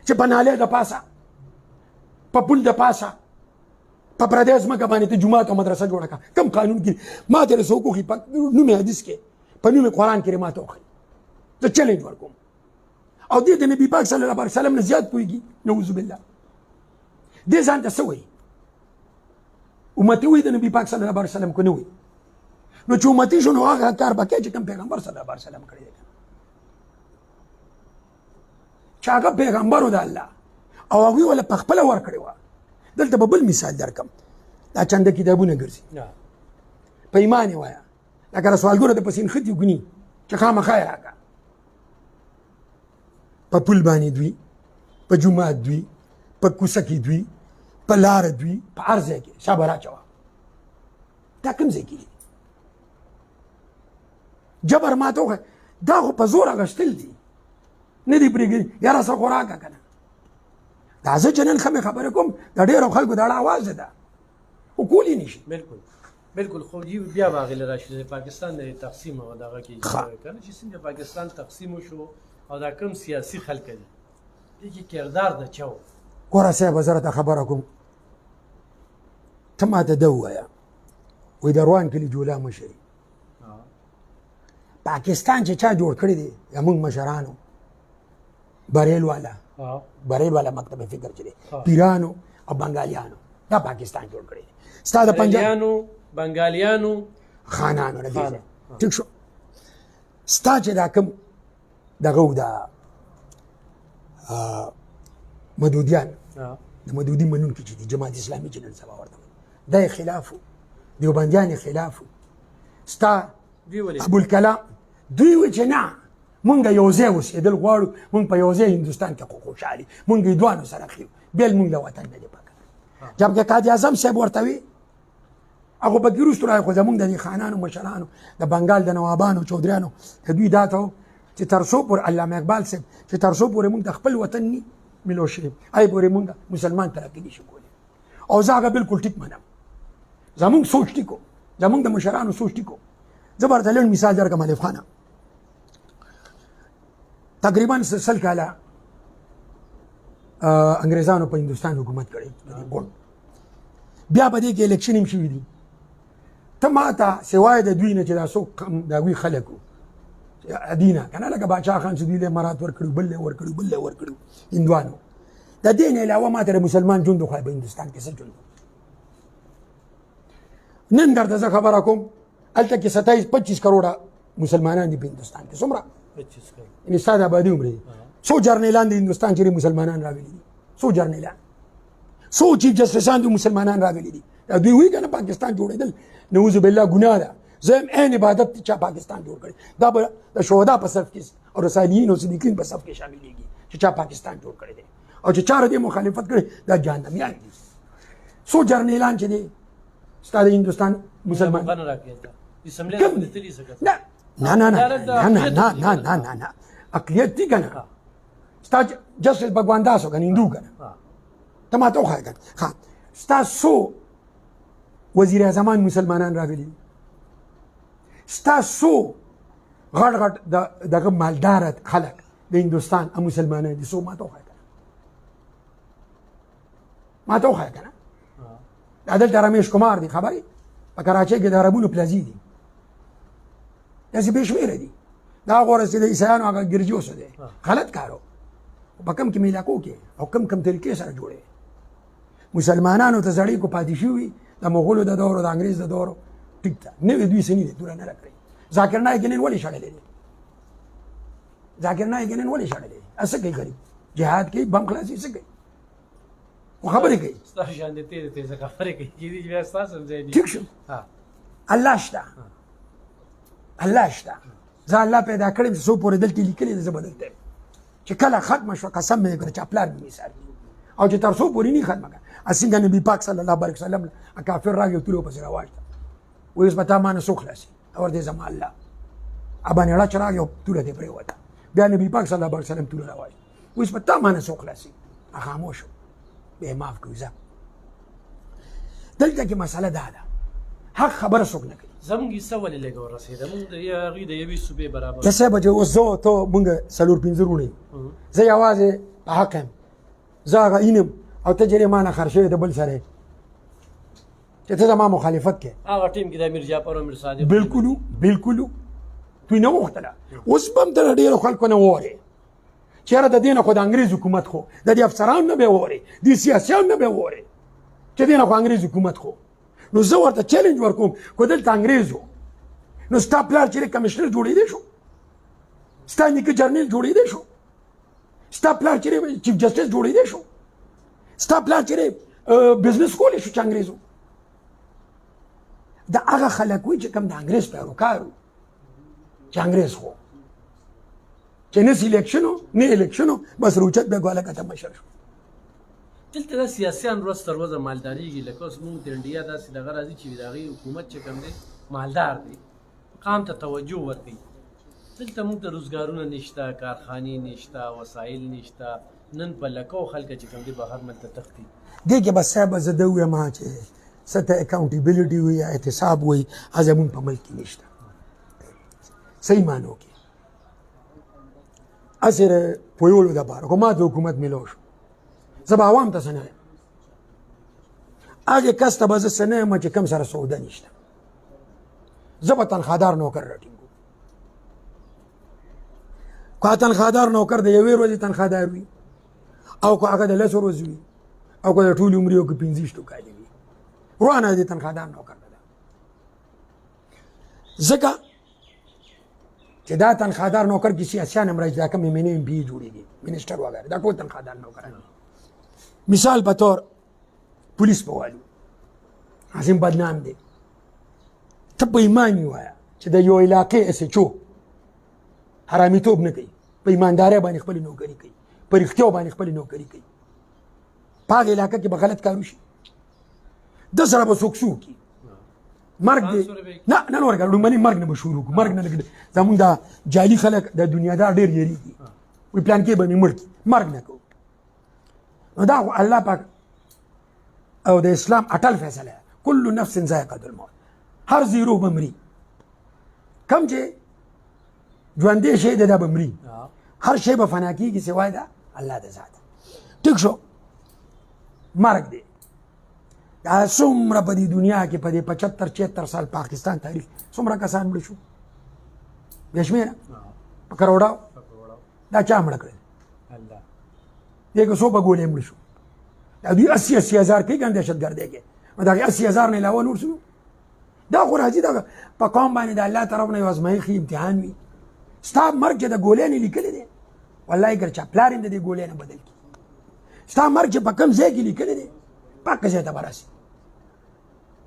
چې په نالې د پاسه په پل د پاسه په پردیس ځمکه باندې ته جومات او مدرسه جوړه کړه کوم قانون کې ما ته رسو کوخي په نوم حدیث کې په نوم قرآن کې ما ته وخی زه چیلنج ورکوم او دې د نبی پاک صلی الله علیه وسلم نه زیات پوهېږي نعوذ بالله دې ځان ته څه وایي امتي وایي د نبی پاک صلی الله علیه وسلم کو نه وایي نو چې امتي شو نو هغه کار به کوي چې کوم پیغمبر صلی الله علیه وسلم کړی دی چې هغه پیغمبر و د الله او هغوی وله په خپله ورکړې وه دلته به بل مثال درکم دا چنده کتابونه ګرځي په ایمان یې وایه لکه رسوالګرو د پسې نښتي وګني چې خامخا یې راکړه په پل باندې دوی په جومات دوی په کوڅه کې دوی په لاره دوی په هر ځای کې شابه راچوه دا کوم ځای کې دي جبر ما ته وښیه دا خو په زور اخیستل دي نه دي پرېږدي یاره څه خو راکړه که نه دا زه چې نن ښه مې خبرې کوم د ډېرو خلکو د اړه اواز ده خو کولی نه شي بالکل خو بیا به هغې له راشي د پاکستان د تقسیم او دغه کې که نه چې څنګه پاکستان تقسیم وشو او دا کوم سیاسي خلک دي دې کې کردار د چا و ګوره صاحبه زه راته خبره کوم ته ماته ده ووایه وایي د روان کلي جولا مشر پاکستان چې چا جوړ کړی دی زموږ مشرانو بریل والا مکتب فکر چې دی پیرانو او بنګالیانو دا پاکستان جوړ کړی دی ستا د پنجاب بنګالیانو خانانو نه ټیک شو ستا چې دا کوم دغه و دا مدودیان د مدودي منونکي چې دي جماعت اسلامي چې نن سبا ورته دا یې خلاف و دیوبندیان یې خلاف و ستا ابوالکلام دوی وایي چې نه مونږ یو ځای اوسېدل غواړو مونږ په یو ځای هندوستان کې خو خوشحالي مونږ یې دوانو سره ښیو بېل مونږ له وطن نه دی پکار جبکې قاضي اعظم صاحب ورته وي هغه پکې وروستو راغی خو زمونږ د دې خانانو مشرانو د بنګال د نوابانو چودریانو د دوی دا ته و چې تر څو پورې علامه اقبال صاحب چې تر څو پورې مونږ د خپل وطن نه ملو شي ای پورې مونږ مسلمان ترقي نشو کولی او زه هغه بالکل ټیک منم زمونږ سوچ ټیک و زمونږ د مشرانو سوچ ټیک و زه به درته لنډ مثال درکړم الف خانه تقریبا سل کاله انګریزانو په هندوستان حکومت کړی ګوند بیا په دې کې الیکشن هم شوي دي ته ما ته سوای د دوی نه چې دا څوک د هغوی خلک وو دینه که نه لکه باچا خان چې دوی له امارات ورکړي بل له ورکړي بل له ورکړي هندوانو د دې نه علاوه ما ته د مسلمان ژوند وښایه په هندوستان کې څه ژوند نن درته زه خبره کوم هلته کې 27-25 کروړه مسلمانان دي په هندوستان کې څومره یعنې ستا د آبادي عمر دي څو جرنیلان د هندوستان چېرې مسلمانان راغلي دي څو جرنیلان څو چیف جسټسان دي مسلمانان راغلي دي دا دوی وایي که نه پاکستان جوړېدل نعوذ بالله ګناه ده زه هم عین عبادت چا پاکستان جوړ کړی دا به د شهدا په صف کې او د صالحین او صدیقین په صف کې شاملېږي چې چا پاکستان جوړ کړی دی او چې چا د دې مخالفت کړی دا جهنمیان دي څو جرنیلان چې دي ستا د هندوستان مسلمان نه اقلیت دي که نه ستا جسټس بګوانداس و که نه هندو که نه ته ما ته وښایه که نه ستا څو وزیر اعظمان مسلمانان راغلي دي ستا څو غټ غټ دغه مالداره خلک د هندوستان مسلمانان دي څو ما ته وښایه که نه ما ته وښایه که نه دا دلته رمیش کمار دی خبرې په کراچۍ کې د عربونو پلازي دي داسې بې شمېره دي دا غوره چې د عیسایانو هغه ګرجوس دی غلط کار و په کم کم علاقو کې او کم کم طریقې سره جوړې مسلمانانو ته زړې کو پاتې شوي د مغولو د دورو د انګریز د دورو ټیک ده نوې دوی سني دي دوره نه راکړي ذاکر نایک نن ولې شړلی دی ذاکر نایک نن ولې شړلی دی څه کوي غریب جهاد کوي بم خلاصي څه کوي خو خبرې کوي ستاسو شان دي تیزه خبرې کوي چې دې بیا ستاسو ځای دي ټیک شو الله شته الله شته زه الله پیدا کړم څو پورې دلته لیکلي زه به دلته چې کله ختمه شوه قسم مې کړ چې پلار مې مثال او چې تر څو پورې نه ختمه کړه څنګه نبي پاک صلی الله علیه وسلم کافر راغی او تلو پسې راواچته وایي اوس به تا ما نه څوک خلاصي او ورته زما الله ابانه را چراغ یو توره دې پرېوته بیا نبی پاک صلی الله علیه وسلم توره راوایي اوس په تا باندې څوک خلاصي خاموش شو به معاف کړو ځه دلته کې مسله دا ده حق خبره څوک نه کوي زموږ کیسه ولې لږه ورسېده موږ د هغې د یوې صوبې برابر د صاحب چې اوس زه ته مونږ څلور پنځه وروڼه یو زه یوازې په حق یم زه هغه اینم او ته چې ما نه خر شوې د بل سره چې ته زما مخالفت کوې هغه ټیم کې د امیر جعفر او امیر صادق بالکل بالکل دوی نه غوښتله اوس به هم ته ډېرو خلکو نه وورې چېرې د دې نه خو د انګرېز حکومت خو د دې افسرانو نه به یې وورې د سیاسیانو نه به یې وورې چې دې نه خو انګرېز حکومت خو نو زه ورته چیلنج ورکوم که دلته انګرېز و نو ستا پلار چېرې کمشنر جوړېدی شو ستا نیکه جرنیل جوړېدی شو ستا پلار چېرې چیف جسټس جوړېدی شو ستا پلار چېرې بزنس کولی شو چې انګرېز و د هغه خلک وي چې کوم د انګرېز پیروکار وو چې انګرېز خو چې نه سلیکشن و نه الیکشن و بس روچت به ګواله کته مشر شو دلته دا سیاسیان ورځ تر ورځه مالدارېږي لکه اوس موږ د انډیا داسې دغه راځي چې د هغې حکومت چې کوم دی مالدار دی قام ته توجه ورکوي دلته موږ ته روزګارونه نشته کارخانې نشته وسایل نشته نن په لکو خلکه چې کوم دی بهر ملک ته تښتي دې کې بس صاحب زه ده ووایم چې څه ته اکاونټیبلټي وي یا احتساب وي هغه زمونږ په ملک کې نشته صحیح معنو کې هسې پویولو دپاره خو ما د حکومت میلو شو زه به عوام ته څه نه یم هغې کس ته به زه څه نه یم چې کوم سره سوده نشته زه به تنخوادار نوکر راټینګوم که تنخوادار نوکر د یوې ورځې تنخوادار وي او که هغه د لسو ورځې وي او که د ټولې عمرې او که پنځه کالې وي روانه د تنخوادار نوکر نه ده ځکه چې دا تنخوادار نوکر کې سیاسیان هم راځي دا کوم ایم این پي جوړېږي منسټر وغیره دا ټول تنخوادار نوکران مثال په طور پولیس په والو عظیم بدنام دی ته په ایمان یې وایه چې د یو علاقې اس ایچ او حرامیتوب نه کوي په ایماندارۍ باندې خپلې نوکري کوي په رښتیاو باندې خپلې نوکري کوي په هغه علاقه کې به غلط کار وشي د سره به څوک څه وکړي مرګ دی نه نه ورکړه لومړني مرګ نه به شروع کړو مرګ نه زمونږ دا جعلي خلک د دنیادار ډېر یېرېږي وایي پلان کې به مې مړ کړي مرګ نه کوو نو دا خو الله پاک او د اسلام اټل فیصله ده کل نفس ذائقة الموت هر ذی روح به مري کوم چې ژوندی شی دی دا به مري هر شی به فنا کېږي سوای د الله د ذات ټیک شو مرګ دی دا څومره په دې دنیا کې په دې 75-76 سال پاکستان تاریخ څومره کسان مړه شو بې شمېره په کروڑاو دا چا مړه کړل دې کې څو په ګولې مړه شو دا دوی 80 هزار کې ګڼ دهشتګردۍ کې نو د هغې 80 هزار نه علاوه نور څه دا خو راځي دا په قوم باندې د الله طرف نه یو ازمایښتي امتحان وي ستا مرګ چې د ګولۍ نه لیکلی دی والله ګر چا پلار یې د دې ګولۍ نه بدل کړي ستا مرګ چې په کوم ځای کې لیکلی دی پاکه ځای ته به راسي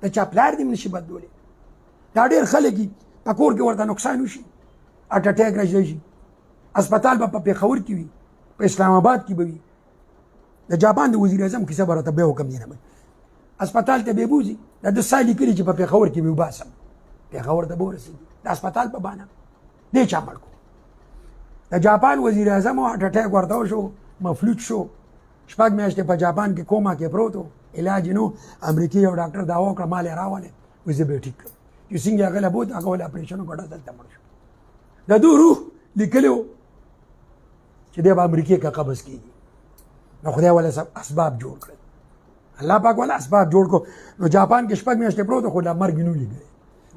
د چا پلار دې هم نشي بدلولی دا ډېر خلک دي په کور کې ورته نقصان وشي هارټ اټیک راشي شي هسپتال به په پېښور کې وي په اسلام آباد کې به وي د جاپان د وزیر اعظم کیسه به راته بیا حکم دی نه هسپتال ته به بوځي دا د سا لیکلي چې په پېښور کې به وباسم پېښور ته به ورسېږي د هسپتال په بانه دې چا مړ کړو د جاپان وزیر اعظم هارټ اټیک ورته وشو مفلوج شو 6 میاشتې په جاپان کې کوما کې پروت و علاج نو امریکایي یو ډاکټر دا وکړه مال یې راولې وایي زه به یې ټیک کړم چې څنګه هغه له بوت هغه ولې اپرېشن وکړه دلته مړ شو د دوی روح لیکلی و چې دی به امریکې که قبض کېږي نو خدای ولا اسباب جوړ کړل الله پاک ولا اسباب جوړ کو نو جاپان کې 6 میاشتې پروت خو لا مرګ نه لیکل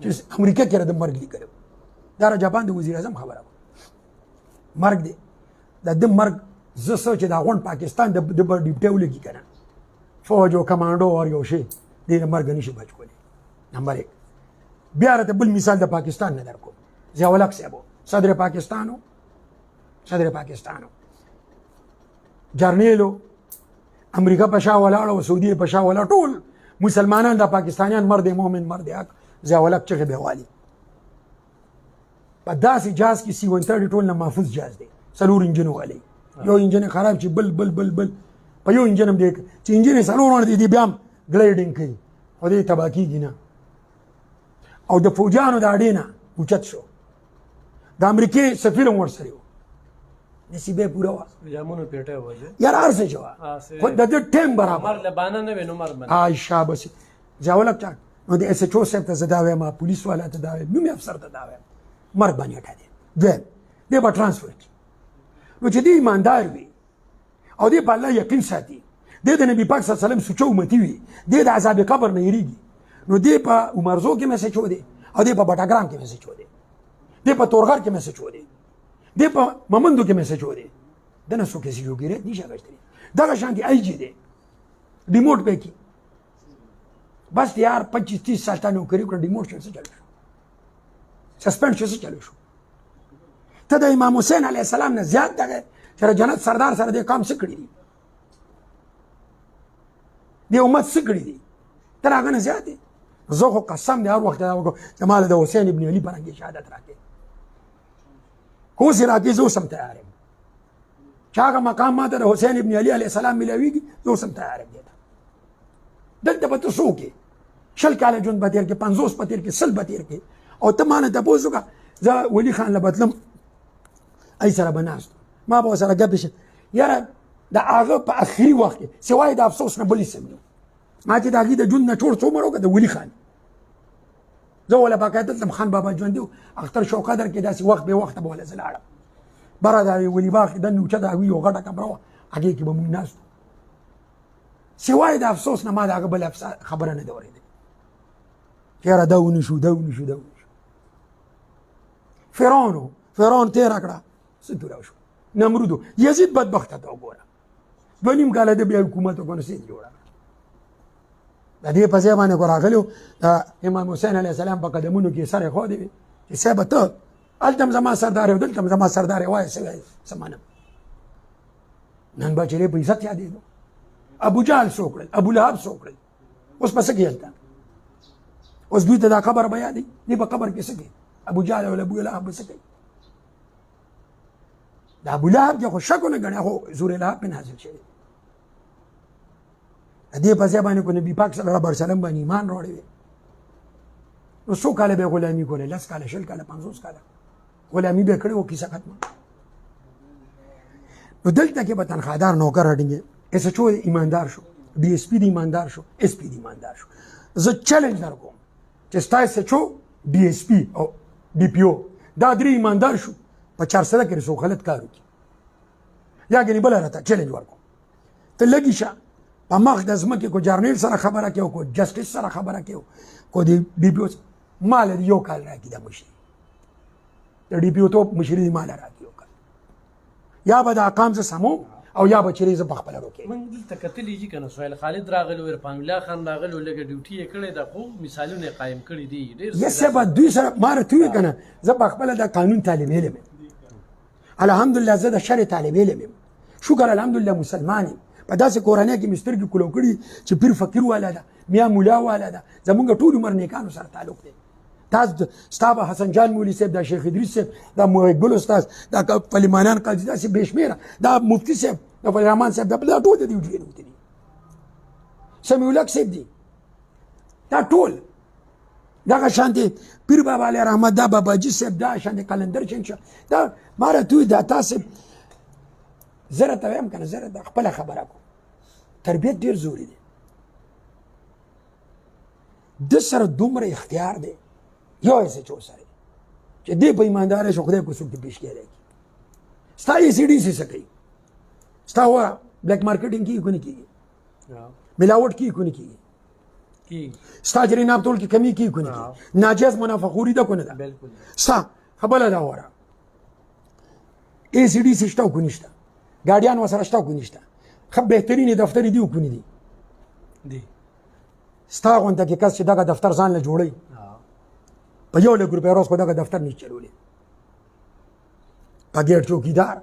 چې امریکا کې د مرګ لیکل دا جاپان د وزیر اعظم خبره مرګ دی د مرګ زه سوچ دا غون پاکستان د ډیپټي ولګي کنه فوج او کمانډو اور یو شی دې مرګ نشي بچ کولی نمبر 1 بیا راته بل مثال د پاکستان نه درکو ضیاء الحق صاحب صدر پاکستانو جرنیلو امریکا په شا ولاړ او سعودي په شا ولاړ ټول مسلمانان د پاکستانیان مرد مومن مرد حق ضیاء الحق چغه به والی په داسې جاز کې سی 130 ټول نه محفوظ جاز دی سلور انجن والی یو انجن خراب چې بل بل بل بل په یو انجن هم دی چې انجن سلور ور دي بیا ګلیډینګ کوي او دې تباکی کینا او د فوجانو د اډینا اوچت شو د امریکې سفیر هم ورسره و نصیب یې پوره وه جامونو پیټه وځي یار هر څه چې وه خو د دې ټایم برابر مر لبانه نه وي نو مر باندې عایشه بس ځاولک چا نو د اس ایچ او صاحب ته زه دا وایم پولیس والا ته دا وایم نومي افسر ته دا وایم مرګ باندې اټه دی دویم دی به ټرانسفر کړي نو چې دی ایماندار وي او دی په الله یقین ساتي دی د نبي پاک صلی الله علیه وسلم سوچه امتي وي دی د عذاب قبر نه یریږي نو دی په عمرزو کې میسج و دی او دی په بټاګرام کې میسج و دی دی په تورغر کې میسج و دی دی په ممندو کې میسج و دی دنه څوک یې جوړګیرت نشي اغشتري دغه شان دی آی جی دی ریموټ پې کې بس یار 25-30 سال تا نوکري کړه ډیموټ شو څه چلو شو سسپند شو څه چلو شو ته د امام حسین علیه السلام نه زیات دغه چې جنت سردار سره دې کام څه کړي دي دې امت څه کړي دي تر هغه نه زیات دي زه خو قسم دې هر وخت دا وکړم چې ما د حسین ابن علي په رنګ شهادت راکړې خو اوس یې راکړې زه اوس هم تیار یم چې هغه مقام ما ته د حسین ابن علي علیه السلام میلاویږي زه اوس هم تیار یم دلته به ته څوک یې 20 کاله ژوند به تېر کړې 50 به تېر کړې 100 به تېر کړې او ته ما نه تپوس وکړه زه ولي خان له بتلم ای سره به ناست ما به ورسره ګپې شم یاره د هغه په اخري وخت کې سوای د افسوس نه بل هېڅ نه ما چې د هغې د ژوند نه ټول څومره وکړه د ولي خان زه وله باقاعده تلم خان بابا ژوندي و اختر شو قدر کې داسې وخت بې وخته به وله زه لاړم بره د ولي باغ د نوچه د هغوی یو غټه کمره وه هغې کې به مونږ ناست سوای د افسوس نه ما د هغه بل خبره نه ده اورېدلې چې یاره دا ونشو دا ونشو دا ونشو فرعون تېره کړه څه توره شو نمرودو یزید بدبخته ته وګوره 2.5 کاله د بیا حکومت وکړو نو څه یې جوړه د دې په ځای باندې خو راغلي د امام حسین علیه السلام په قدمونو کې سر یې ښودی وي چې صاحبه ته هلته هم زما سردار یې او دلته هم زما سردار یې وایه څه وایې څه منم نن به چې په عزت یادېدو ابو جهل څو کړل ابو لهب څو کړل اوس په څه کې هلته اوس دوی ته دا قبر به یادوي دوی په قبر کې څه کوي ابو جهل او ابو لهب به څه کوي د ابو لهب کې خو شک ونه ګڼي خو زور لهب پې نازل شوی د دې په ځای باندې کو نبي پاک صلی الله علیه وسلم باندې ایمان راوړی وی نو څو کاله به غلامي کولې 10 کاله 20 کاله 50 کاله غلامي به کړې وه کیسه ختمه نو دلته کې به تنخوادار نوکر راټینګې اس ایچ او ایماندار شو ډي اس پي د ایماندار شو اس پي د ایماندار شو زه چیلنج در کوم چې ستا اس ایچ او ډي اس پي او ډي پي او دا درې ایماندار شو په 400 کې څوک غلط کار وکړي یا ګنې بله راته چیلنج ورکوم ته لږې شه په مخ د ځمکې کو جرنیل سره خبره کوي کو جسټس سره خبره کوي کو د ډي پي او مال د یو کال راکړي د مشري د ډي پي او ته مشري د مال راکړي یو کال یا به د اقام زه سموم او یا به چیرې زه په خپله روکې موږ دلته کتلي چې که نه سهیل خالد راغلی و عرفان الله خان راغلی و لږه ډیوټي یې کړې ده خو مثالونه یې قایم کړي دي ډېر یس به دوی سره ما راته وویل که نه زه په خپله د قانون طالب علم یم الحمدلله زه د شرع طالب علم یم شکر الحمدلله مسلمان یم په داسې کورنۍ کې مې سترګې کولو کړي چې پیر فقیر والا ده میا مولا والا ده زمونږ ټول عمر نیکانو سره تعلق دی تاسو ستا به حسن جان مولي صاحب دا شیخ ادریس صاحب دا محب ګل استاذ دا پلیمانان قاضي داسې بې شمېره دا مفتي صاحب دا فضل الرحمن صاحب دا ټول د دې وجې نوتي دي سمیع الحق صاحب دي دا ټول دغه شانتې پیر بابا علیه رحمت دا باباجي صاحب دا شانتې قلندر شنشه دا ما راته وویل دا تاسې زه راته وایم که نه زه راته خپله خبره کوم تربیت ډېر ضروري دی ده سره دومره اختیار دی یو ایس ایچ او سره چې دې په ایمانداره شو خدای کو څوک ته پیش کېدی ستا ای سی ډي سی څه کوي ستا وره بلیک مارکیټینګ کېږي که نه کېږي ملاوټ کېږي که نه کېږي ستا جریناب تول کې کمی کېږي که نه کېږي ناجیز منافعخوري ده که نه ده ستا خبره ده وره ای سی ډي سی شته او که نشته ګاډیان ورسره شته او که نشته ښه بهترینې دفترې دي او که نه دي ستا غونته کې کس چې دغه دفتر ځان له جوړوي په 1 لک روپۍ روز خو دغه دفتر نشي چلولی په ګیټ چوکیدار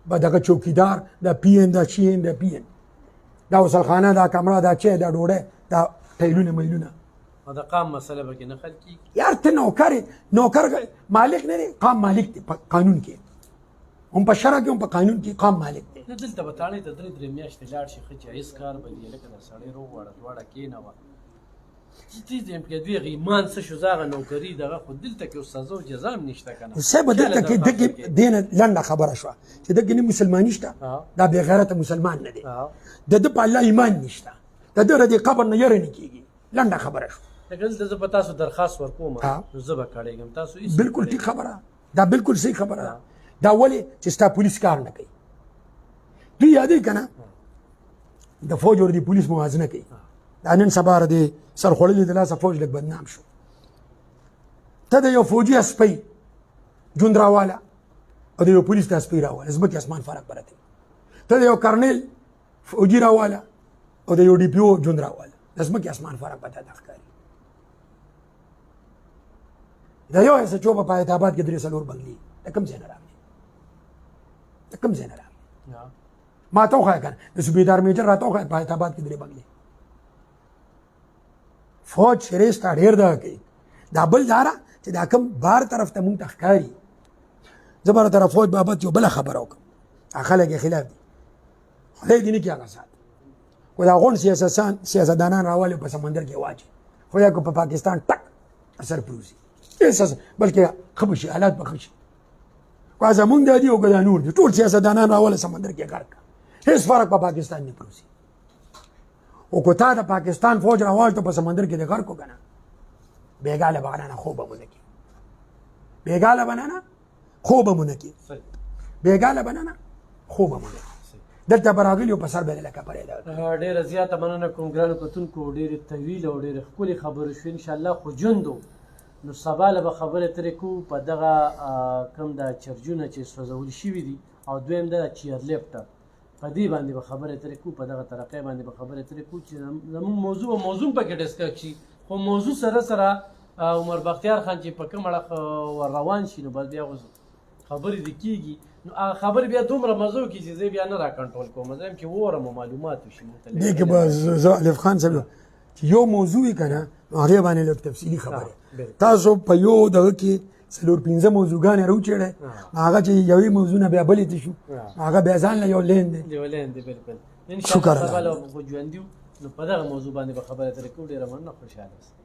په دغه چوکیدار دا پی ان دا چی ان دا پی ان دا وصلخانه دا کمره دا چای دا ډوډۍ دا ټیلونه میلونه او د قام مسله به کې نه حل کېږي یار ته نوکر مالک نه دی قام مالک دی په قانون کې هم په شرع کې هم په قانون کې قام مالک دی نه دلته به تاړې ته 3 میاشتې لاړ شي ښه جایز کار به دی لکه د سړی روغ واړه دواړه کېنوه چې کې دوی ایمان څه شو زاغه نوکری دغه خو دلته کې سزا او جزا هم نشته کنه صاحب دلته کې دغه دینه لنډه خبره شوه چې دغه نه مسلمانی شته دا بې غیرته مسلمان نه دی د په الله ایمان نشته د دې قبر نه یره نه کیږي لنډه خبره شوه دلته زه په تاسو درخواست ورکوم نو زه به کړېږم تاسو بالکل ټیک خبره دا بالکل صحیح خبره دا ولې چې ستا پولیس کار نه کوي دوی یادې کنه د فوج او د پولیس موازنه کوي دا نن سبا د سرخوړلي د لاسه فوج لږ بدنام شو ته د یو فوجي اسپی ژوند راواله او د یو پولیس د اسپی راواله ځمکې اسمان فرق پرته ته د یو کرنیل فوجي راواله او د یو ډي پي او ژوند راواله د ځمکې اسمان فرق پته ده ښکاري دا یو ایس ایچ او په پایت آباد کې درې څلور بنګلې د کوم ځای نه راغلي د کوم ځای نه راغلي ما ته وښایه کنه د صوبیدار میجر راته وښایه پایت آباد کې درې بنګلې فوج شریس ته ډېر دغه کوي دا بل داره چې دا کوم بار طرف ته مونږ ته ښکاري زه به راته فوج بابت یو بله خبره وکړم هغه خلک یې خلاف دي خدای دې نه کړي هغه سات خو دا غونډ سیاستدانان راولي په سمندر کې واچي خو یا په پاکستان ټک اثر پروزي بلکې ښه به شي حالات به ښه شي خو زمونږ دا دي او که دا نور دي ټول سیاستدانان راوله سمندر کې غرق کړه هېڅ فرق په پاکستان نه پروزي او که تا د پاکستان فوج راواچ ته په سمندر کې د غرق کو کنه بیګاله بغنانه خوب به مونږ کې بیګاله بنانه خوب به مونږ کې بیګاله بنانه خوب به مونږ دلته براغلی او په سر به لکه پرې ده ډېره زیاته مننه کوم ګرانو کتونکو ډېرې طویل او ډېرې ښکلې خبرې شوې انشاءالله خو جوندو نو سبا له به خبرې ترې کوو په دغه کوم دا چرجونه چې سوځول شوي دي او دویم دا چیرلیفټ په دې باندې به خبرې ترې کوو په دغه طریقې باندې به خبرې ترې کوو چې زموږ موضوع پکې ډسکس شي خو موضوع سره عمر بختیار خان چې په کوم اړه ور روان شي نو بس بیا خبرې دې کېږي نو هغه خبرې بیا دومره مزو کړي چې زه بیا نه را کنټرول کوم زه یم چې وورم او معلومات وشي دې کې به زه الف خان صاحب چې یو موضوع یې که نه نو هغې باندې لږ تفصیلي خبرې تاسو په یو دغه کې څلور پنځه موضوعګانې راوچېړئ هغه چې یوې موضوع نه بیا بلې ته شو هغه بیا ځان له یو لین دی بالکل انشاءالله سبا له ژوندي نو په دغه موضوع باندې به خبرې ترې کوو ډېره مننه خوشحاله اوسئ